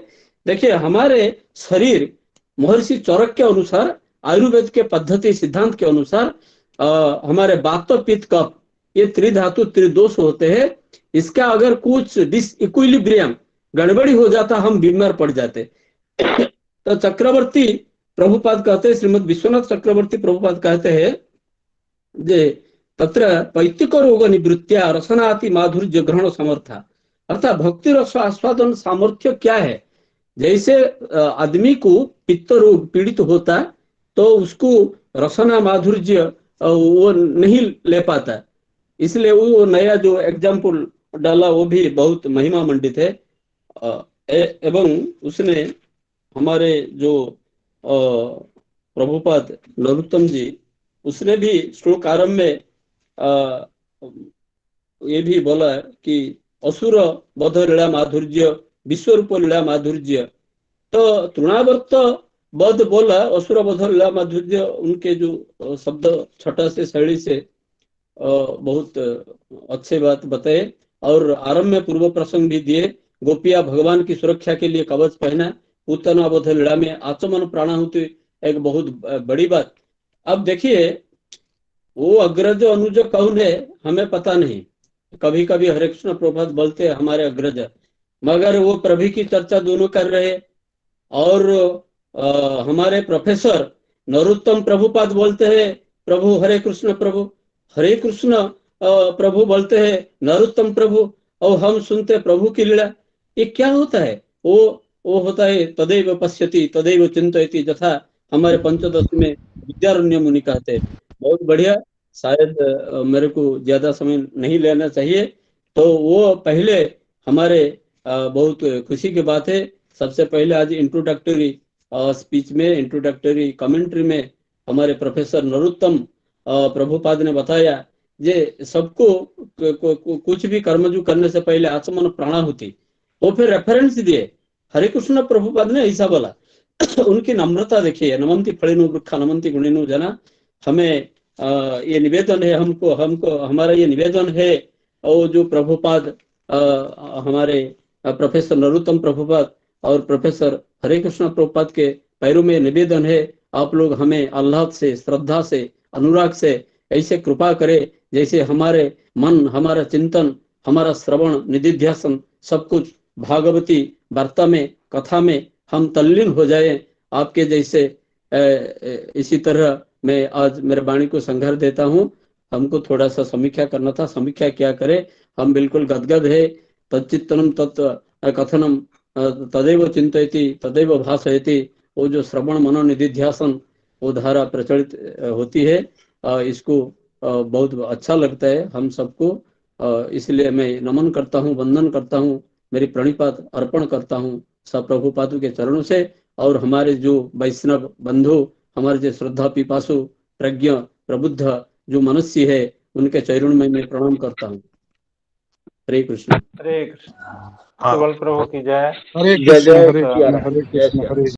देखिए हमारे शरीर महर्षि चरक के अनुसार, आयुर्वेद के पद्धति सिद्धांत के अनुसार हमारे वात पित्त कफ ये त्रिधातु त्रिदोष होते हैं। इसका अगर कुछ डिसइक्विलिब्रियम गड़बड़ी हो जाता हम बीमार पड़ जाते। तो चक्रवर्ती प्रभुपाद कहते हैं, श्रीमद विश्वनाथ चक्रवर्ती प्रभुपाद कहते हैं जे तत्र पैतिक रोग निवृत्तिया रसनाति माधुर्य ग्रहण समर्था, अर्थात भक्ति रस आस्वादन सामर्थ्य क्या है। जैसे आदमी को पित्त रोग पीड़ित होता तो उसको रसना माधुर्य वो नहीं ले पाता, इसलिए वो नया जो एग्जाम्पल डाला वो भी बहुत महिमा मंडित है। एवं उसने हमारे जो प्रभुपाद नरोत्तम जी, उसने भी श्लोक आरंभ में ये भी बोला कि असुर बध लीला माधुर्य विश्वरूप लीला माधुर्य। तो तृणावर्त बध बोला, असुर बध लीला माधुर्य, उनके जो शब्द छठा से शैली से बहुत अच्छे बात बताए। और आरंभ में पूर्व प्रसंग भी दिए, गोपिया भगवान की सुरक्षा के लिए कवच पहना, पूतना बध लीला में आचमन प्राणाहुति, एक बहुत बड़ी बात। अब देखिए वो अग्रज अनुज कौन है हमें पता नहीं, कभी कभी हरे कृष्ण प्रभुपाद बोलते हैं हमारे अग्रज, मगर वो प्रभु की चर्चा दोनों कर रहे। और हमारे प्रोफेसर नरोत्तम प्रभुपाद बोलते हैं प्रभु हरे कृष्ण प्रभु, हरे कृष्ण प्रभु बोलते हैं नरोत्तम प्रभु, और हम सुनते प्रभु की लीला। ये क्या होता है? वो होता है तदैव पश्यति तदैव चिंतयति, जथा हमारे पंचदश में विद्यारण्य मुनि कहते हैं। बहुत बढ़िया, शायद मेरे को ज्यादा समय नहीं लेना चाहिए। तो वो पहले हमारे बहुत खुशी की बात है, सबसे पहले आज इंट्रोडक्टरी स्पीच में, इंट्रोडक्टरी कमेंट्री में हमारे प्रोफेसर नरोत्तम प्रभुपाद ने बताया जे सबको कुछ भी कर्मजू करने से पहले आचमन प्राणाहुति, वो फिर रेफरेंस दिए। हरे कृष्ण प्रभुपाद ने ऐसा बोला। उनकी नम्रता देखिए, नमंती फलिनो वृक्षा नमंती गुणिनो जना। हमें ये निवेदन है, हमको हमारा ये निवेदन है, और जो प्रभुपाद हमारे प्रोफेसर नरोत्तम प्रभुपाद और प्रोफेसर हरे कृष्ण प्रभुपाद के पैरों में निवेदन है, आप लोग हमें अल्लाह से, श्रद्धा से, अनुराग से ऐसे कृपा करे जैसे हमारे मन, हमारा चिंतन, हमारा श्रवण, निधिध्यासन सब कुछ भागवती वार्ता में, कथा में हम तल्लीन हो जाए आपके जैसे। इसी तरह मैं आज मेरे वाणी को संघर्ष देता हूँ। हमको थोड़ा सा समीक्षा करना था, समीक्षा क्या करे, हम बिल्कुल गदगद है। तच्चित्तनम तत्व कथनम तदैव चिंतयति तदैव भासयति, वो जो श्रवण मनो निधिध्यासन वो धारा प्रचलित होती है, इसको बहुत अच्छा लगता है हम सबको। इसलिए मैं नमन करता हूँ, वंदन करता हूँ, मेरी प्रणिपात अर्पण करता हूँ सब प्रभुपादों के चरणों से। और हमारे जो वैष्णव बंधु, हमारे जो श्रद्धा पिपासु प्रज्ञ प्रबुद्ध जो मनुष्य है, उनके चरणों में मैं प्रणाम करता हूँ। हरे कृष्ण। हरे कृष्ण। केवल प्रभु की जय। जय जय कृष्ण, हरे कृष्ण।